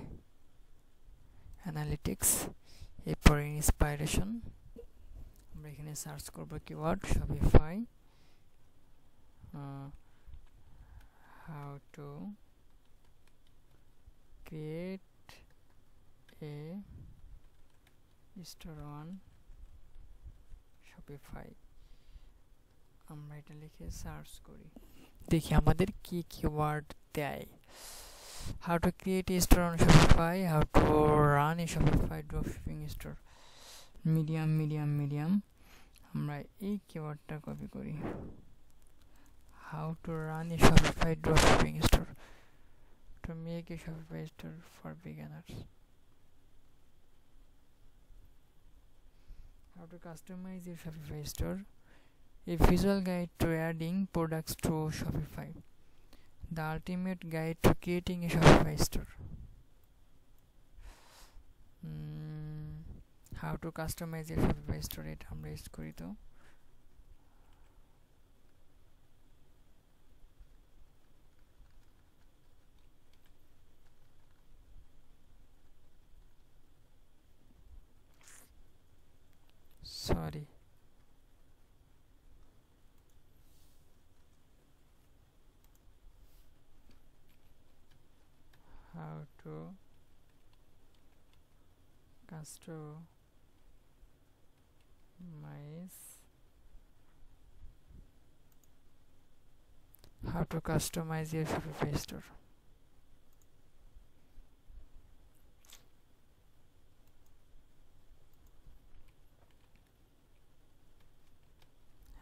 অ্যানালিটিক্স, এরপর ইন্সপাইরেশন। আমরা এখানে সার্চ করব keyword Shopify, how to create A store on Shopify. আমরা এটা লিখে সার্চ করি, দেখি আমাদের কি কিওয়ার্ড দেয়। How to create A store on Shopify, how to run A Shopify dropshipping store, medium. আমরা এই কিওয়ার্ডটা কপি করি, how to run A Shopify dropshipping store, to make a Shopify store for beginners, how to customize your Shopify store, a visual guide to adding products to Shopify, the ultimate guide to creating a Shopify store, how to customize your Shopify store, এটা আমরা use করি। তো sorry, how to customize your Shopify store,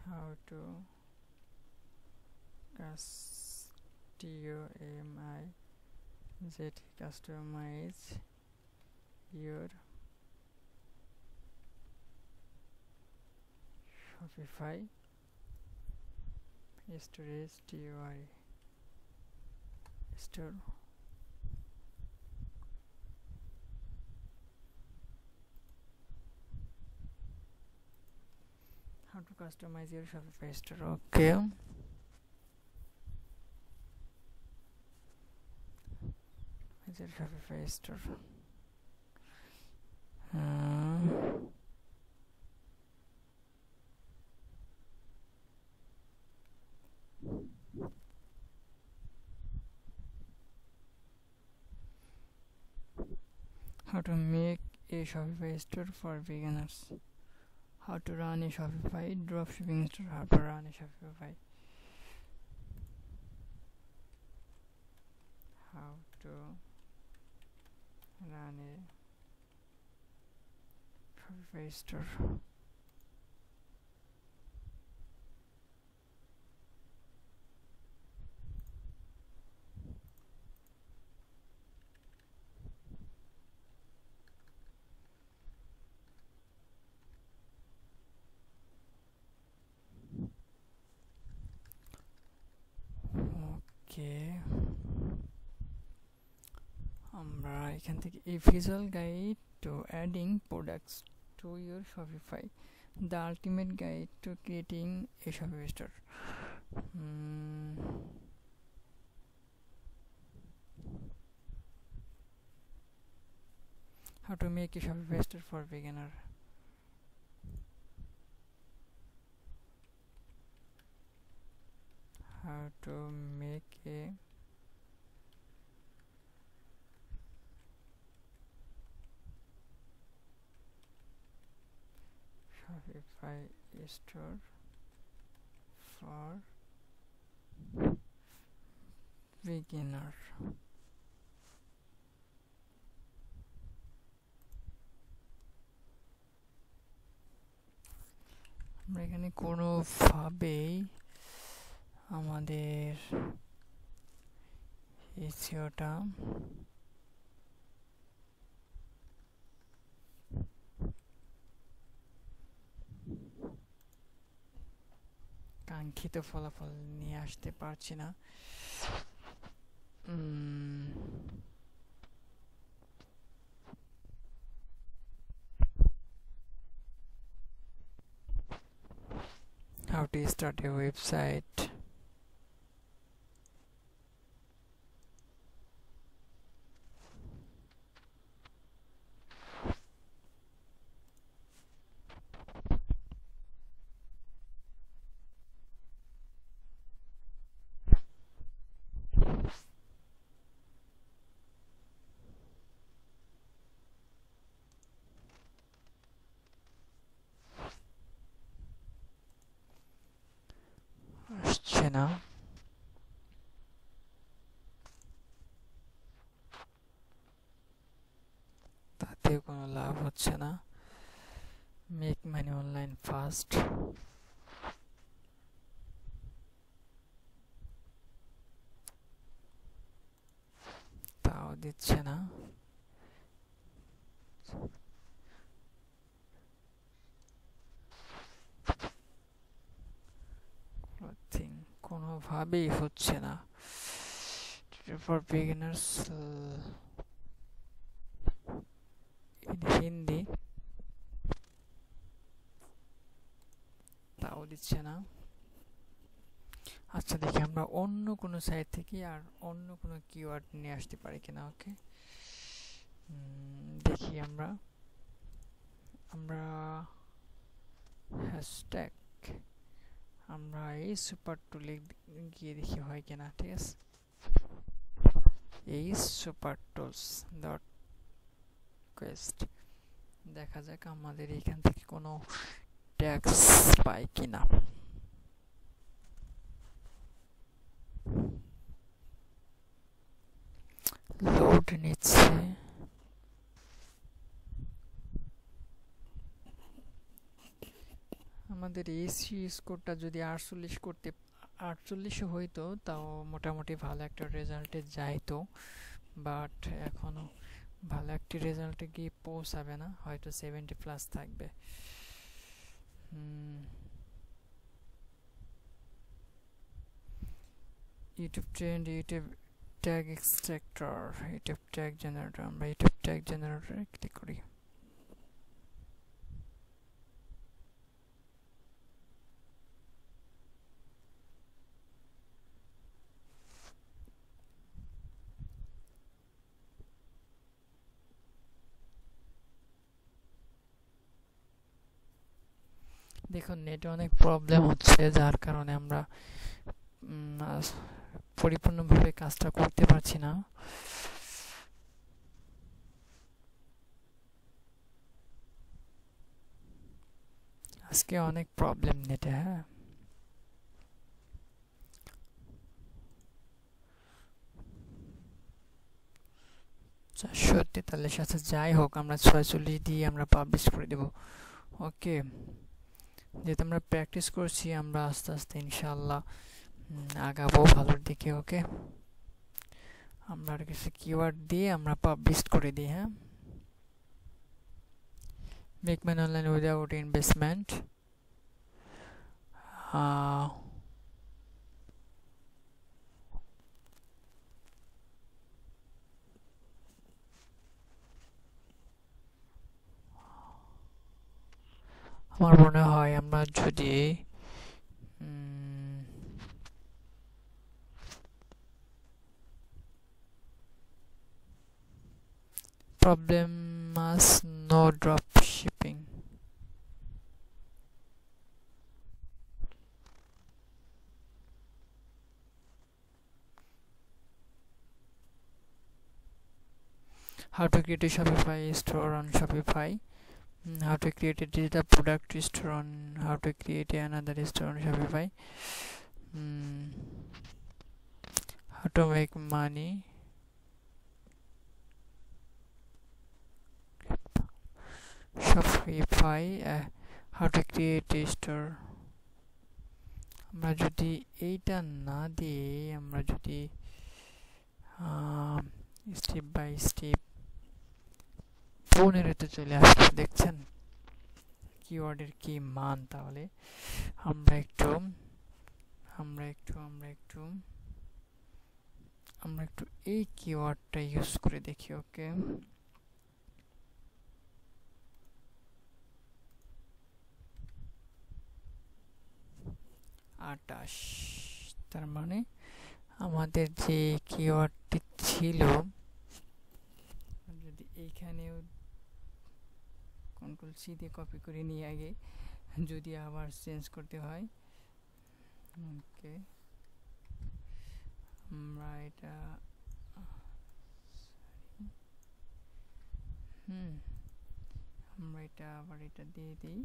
how to customize your Shopify store, how to customize your Shopify store. Okay, is your Shopify store, how to make a Shopify store for beginners, how to run a Shopify dropshipping store, how to run a Shopify, how to run a Shopify store, ওকে। আমরা এখান থেকে a visual guide to adding products to your Shopify, the ultimate guide to creating a Shopify store, how to make a Shopify store for beginner, how to make a Shopify store for beginner। আমরা এখানে কোনোভাবেই আমাদের এসইওটা কাঙ্ক্ষিত ফলাফল নিয়ে আসতে পারছি না। How to start a website, না, তাতে কোনো লাভ হচ্ছে না। মেক মানি অনলাইন ফাস্ট, তাও দিচ্ছে না। ক্লথিং কোনোভাবেই হচ্ছে না। ফর বিগিনার্স ইন হিন্দি, তাও দিচ্ছে না। আচ্ছা দেখি আমরা অন্য কোনো সাইট থেকে আর অন্য কোনো কিওয়ার্ড নিয়ে আসতে পারি কিনা। ওকে, দেখি আমরা হ্যাশট্যাগ আমরা এই সুপার টুলে গিয়ে দেখি হয় কিনা। ঠিক আছে, এই সুপার টুলস ডট কোয়েস্ট, দেখা যাক আমাদের এখান থেকে কোনো ট্যাক্স পাই কিনা। লোড নিচ্ছে। আমাদের এসি স্কোরটা যদি 48 হইতো তাও মোটামুটি ভালো একটা রেজাল্টে যাইতো, বাট এখনো ভালো একটি রেজাল্টে গিয়ে পৌঁছাবে না, হয়তো 70+ থাকবে। YouTube trend, YouTube tag extractor, YouTube tag generator, আমরা ইউটিউব ট্যাগ জেনারেটরে ক্লিক করি। দেখুন নেটে অনেক প্রবলেম হচ্ছে, যার কারণে আমরা পরিপূর্ণভাবে কাজটা করতে পারছি না। আজকে অনেক প্রবলেম নেটে। হ্যাঁ, সত্যি তাহলে সাথে যাই হোক আমরা 46 দিয়ে আমরা পাবলিশ করে দেব। ওকে, যেহেতু আমরা প্র্যাকটিস করছি, আমরা আস্তে আস্তে ইনশাআল্লাহ আগাবো ভালোর দিকে। ওকে, আমরা আর কিছু কিওয়ার্ড দিয়ে আমরা পাবলিশ করে দিই। হ্যাঁ, make money online without investment, আমার মনে হয় আমরা যদি problemas no drop shipping, how to create a Shopify store on Shopify, how to create a digital product store on, how to create another store on Shopify, how to make money, Shopify, how to create a store। আমরা যদি এইটা না দিয়ে আমরা যদি step by step 15-তে চলে আসছে, দেখছেন কিওয়ার্ডের কি মান। তাহলে আমরা একটু এই কিওয়ার্ডটা ইউজ করে দেখি। ওকে, আটাশ, তার মানে আমাদের যে কিওয়ার্ডটি ছিল, যদি এইখানেও কন্ট্রোল-C দিয়ে কপি করে নিয়ে আগে যদি আবার চেঞ্জ করতে হয়। ওকে, আমরা এটা আমরা এটা আবার এটা দিয়ে দিই।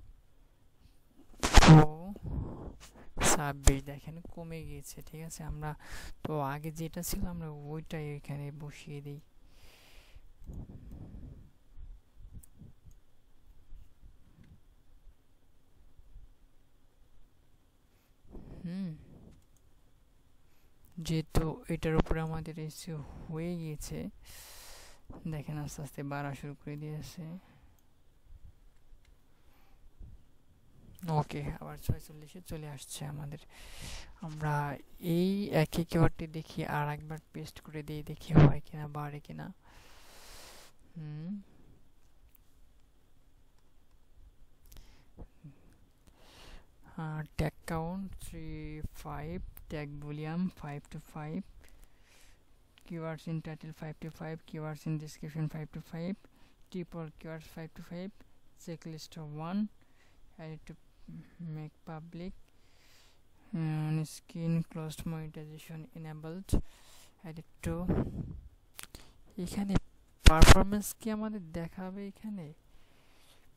26 দেখেন কমে গিয়েছে। ঠিক আছে, আমরা তো আগে যেটা ছিল আমরা ওইটাই এখানে বসিয়ে দিই। যেহেতু এটার উপরে আমাদের এসিও হয়ে গিয়েছে, দেখেন আস্তে আস্তে বাড়া শুরু করে দিয়েছে। ওকে, আবার 46-এ চলে আসছে আমাদের। আমরা এই একই কিওয়ার্ডটি দেখি আর একবার পেস্ট করে দিই, দেখি হয় কিনা, বাড়ে কিনা। Tag count 3-5, tag volume 5-5, keywords in title 5-5, keywords in description 5-5, triple keywords 5-5, checklist of 1, edit to make public, skin closed monetization enabled, edit to। এখানে পারফরমেন্স কি আমাদের দেখাবে? এখানে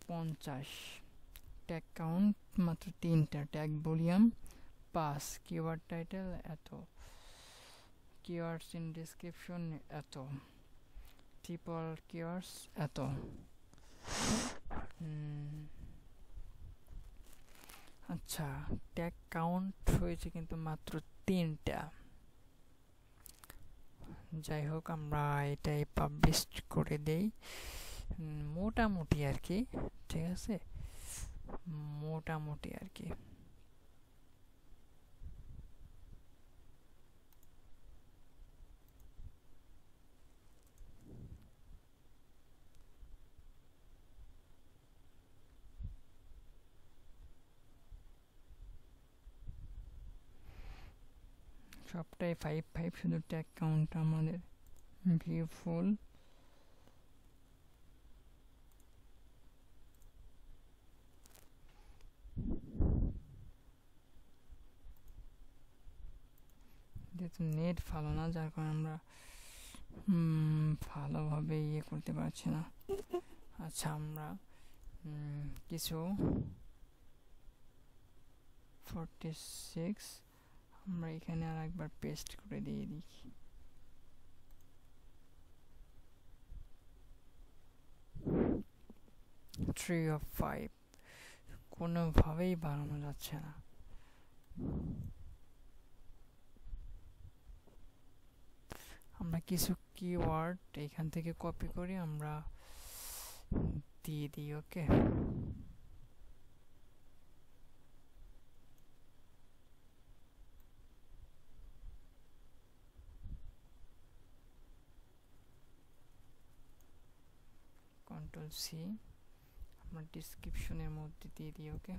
50, ট্যাগ কাউন্ট মাত্র 3টা, ট্যাগ ভলিউম 5, কিওয়ার্ড টাইটেল এত, keywords in description এত, triple keywords এত। আচ্ছা, ট্যাগ কাউন্ট হয়েছে কিন্তু মাত্র 3টা। যাই হোক, আমরা এটাই পাবলিশ করে দেই মোটামুটি আর কি। ঠিক আছে, মোটামুটি আর কি। সবটাই 5-5, শুধু ট্যাগ কাউন্ট আমাদের ভিউফুল। যেহেতু নেট ভালো না, যার কারণে আমরা ভালোভাবে ইয়ে করতে পারছি না। আচ্ছা, আমরা কিছু 46 আমরা এখানে আর একবার পেস্ট করে দিয়ে দিই। থ্রি অফ 5 কোনোভাবেই বাড়ানো যাচ্ছে না। আমরা কিছু কিওয়ার্ড এখান থেকে কপি করে আমরা দিয়ে দিই। ওকে, কন্ট্রোল সি, আমরা ডিসক্রিপশনের মধ্যে দিয়ে দিই। ওকে,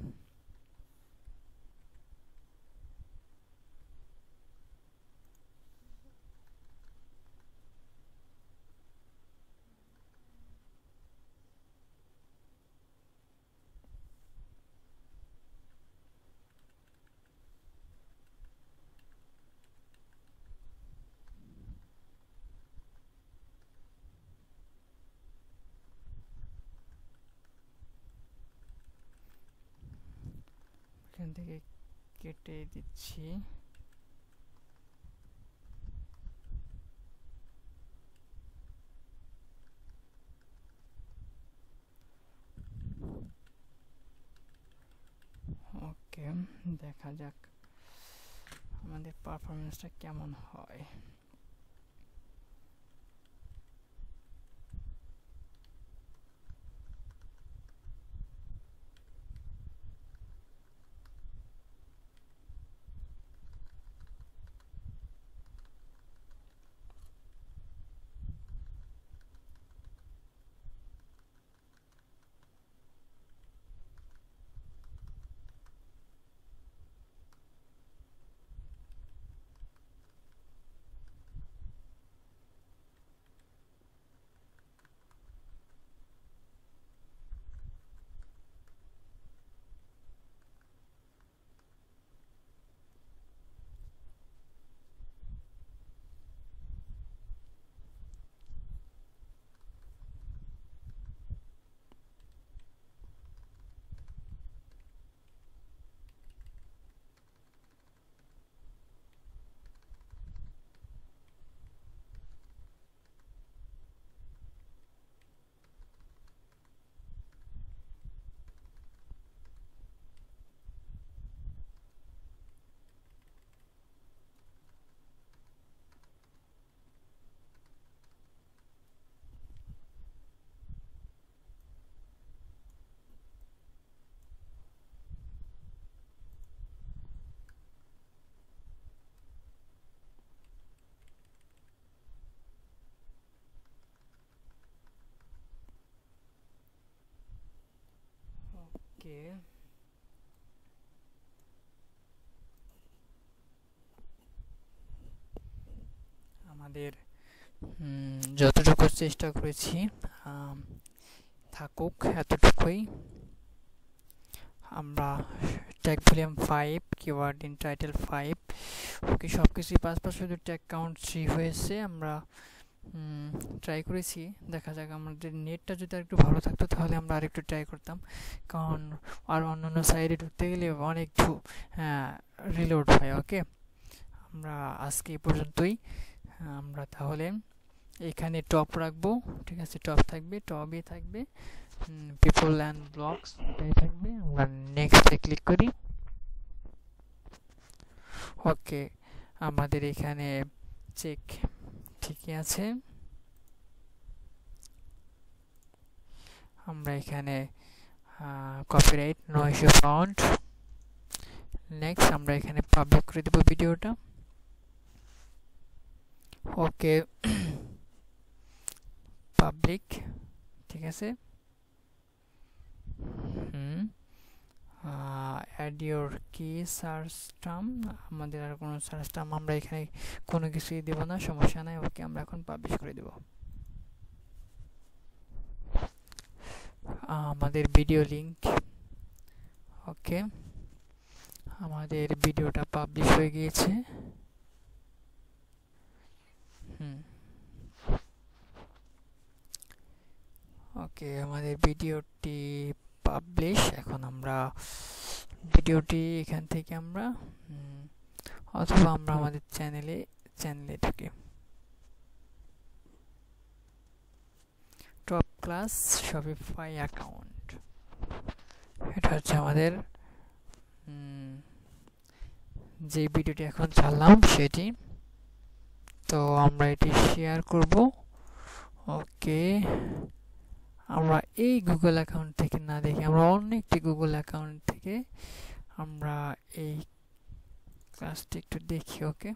এখান থেকে কেটে দিচ্ছি। ওকে, দেখা যাক আমাদের পারফরমেন্সটা কেমন হয়। ওকে, আমাদের যতটুকু চেষ্টা করেছি থাকুক এতটুকুই। আমরা tag volume 5, keyword in title 5, ওকে সবকিছু 5 শুধু ট্যাগ কাউন্ট 3 হয়েছে। আমরা ট্রাই করেছি, দেখা যাক আমাদের নেটটা যদি একটু ভালো থাকতো তাহলে আমরা আরেকটু ট্রাই করতাম, কারণ আর অন্যান্য সাইডে ঢুকতে গেলে অনেক রিলোড হয়। ওকে, আমরা আজকে এই পর্যন্তই। আমরা তাহলে এখানে টপ রাখবো, ঠিক আছে, টপ থাকবে, টপই থাকবে পিপল অ্যান্ড ব্লগস, এটাই থাকবে। আমরা নেক্সটে ক্লিক করি। ওকে, আমাদের এখানে চেক ঠিকই আছে। আমরা এখানে copyright no issue found. Next আমরা এখানে পাবলিক করে দেব ভিডিওটা। ওকে, পাবলিক, ঠিক আছে। অ্যাড ইউর কি সার্চ টার্ম, আমাদের আর কোনো সার্চ টার্ম আমরা এখানে কোনো কিছুই দেব না, সমস্যা নাই। ওকে, আমরা এখন পাবলিশ করে দেব। আমাদের ভিডিও লিংক, ওকে, আমাদের ভিডিওটা পাবলিশ হয়ে গিয়েছে। ওকে, আমাদের ভিডিওটি পাবলিশ। এখন আমরা ভিডিওটি এখান থেকে আমরা অথবা আমরা আমাদের চ্যানেলে ঢুকি। টপ ক্লাস শপিফাই অ্যাকাউন্ট, এটা হচ্ছে আমাদের যে ভিডিওটি এখন চালাম সেটি। তো আমরা এটি শেয়ার করব। ওকে, আমরা এই গুগল অ্যাকাউন্ট থেকে না দেখে আমরা অন্য একটি গুগল অ্যাকাউন্ট থেকে আমরা এই ক্লাসটি একটু দেখি। ওকে,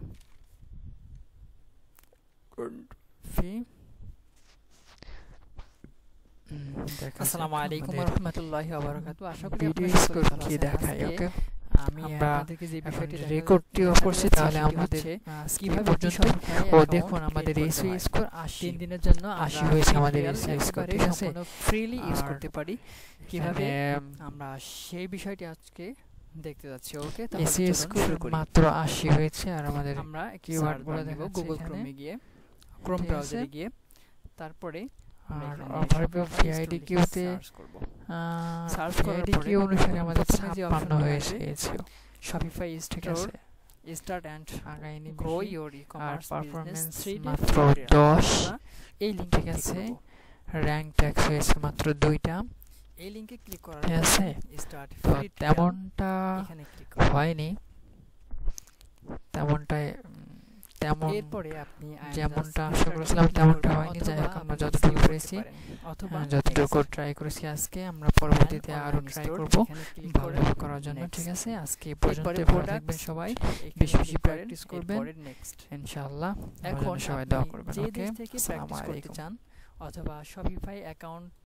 আসসালামু আলাইকুম ওয়া রাহমাতুল্লাহি ওয়া বারাকাতুহু। আশা করি আপনারা কি দেখাই। ওকে, আমি আপনাদেরকে যে বিষয়টি রেকর্ডটিও করছি, তাহলে আমাদের কিভাবে পর্যন্ত ও দেখুন আমাদের এসইও স্কোর 3 দিনের জন্য 80 হয়েছে আমাদের এসইও স্কোর, ঠিক আছে, ফ্রিলি ইউজ করতে পারি। কিভাবে আমরা সেই বিষয়টি আজকে দেখতে যাচ্ছি। ওকে, তাহলে এসইও স্কোর মাত্র 80 হয়েছে। আর আমাদের আমরা কিওয়ার্ডগুলো দেব গুগল ক্রোমে গিয়ে, ক্রোম ব্রাউজারে গিয়ে, তারপরে আর ওভারভিউ ভিআইডি কিউতে সার্চ করার পরে কি অনুসারে আমাদের 56 হয়েছে শপিফাই স্টোর স্টার্ট এন্ড আগাইনি গ্রো ইওর ই-কমার্স পারফরম্যান্স মাত্র 10। এই লিংক, ঠিক আছে, র‍্যাঙ্ক ট্যাক্স হয়েছে মাত্র 2টা। এই লিংকে ক্লিক করার পরে স্টার্ট ফ্রি তেমনটা এখানে ক্লিক হয়নি, তেমনটাই তেমন এরপরে আপনি যেমনটা আশা করেছিলাম তেমনটা হয়নি। যাই হোক, আমরা যতটুকু করেছি অথবা যতটুকু ট্রাই করেছি আজকে, আমরা পরবর্তীতে আরো ট্রাই করব ভালোভাবে করার জন্য, ঠিক আছে। আজকে এই পর্যন্ত, ভালো থাকবেন সবাই, বেশি বেশি প্র্যাকটিস করবেন ইনশাআল্লাহ। এখন সবাই দোয়া করবেন। ওকে, আসসালামু আলাইকুম। অথবা শপিফাই অ্যাকাউন্ট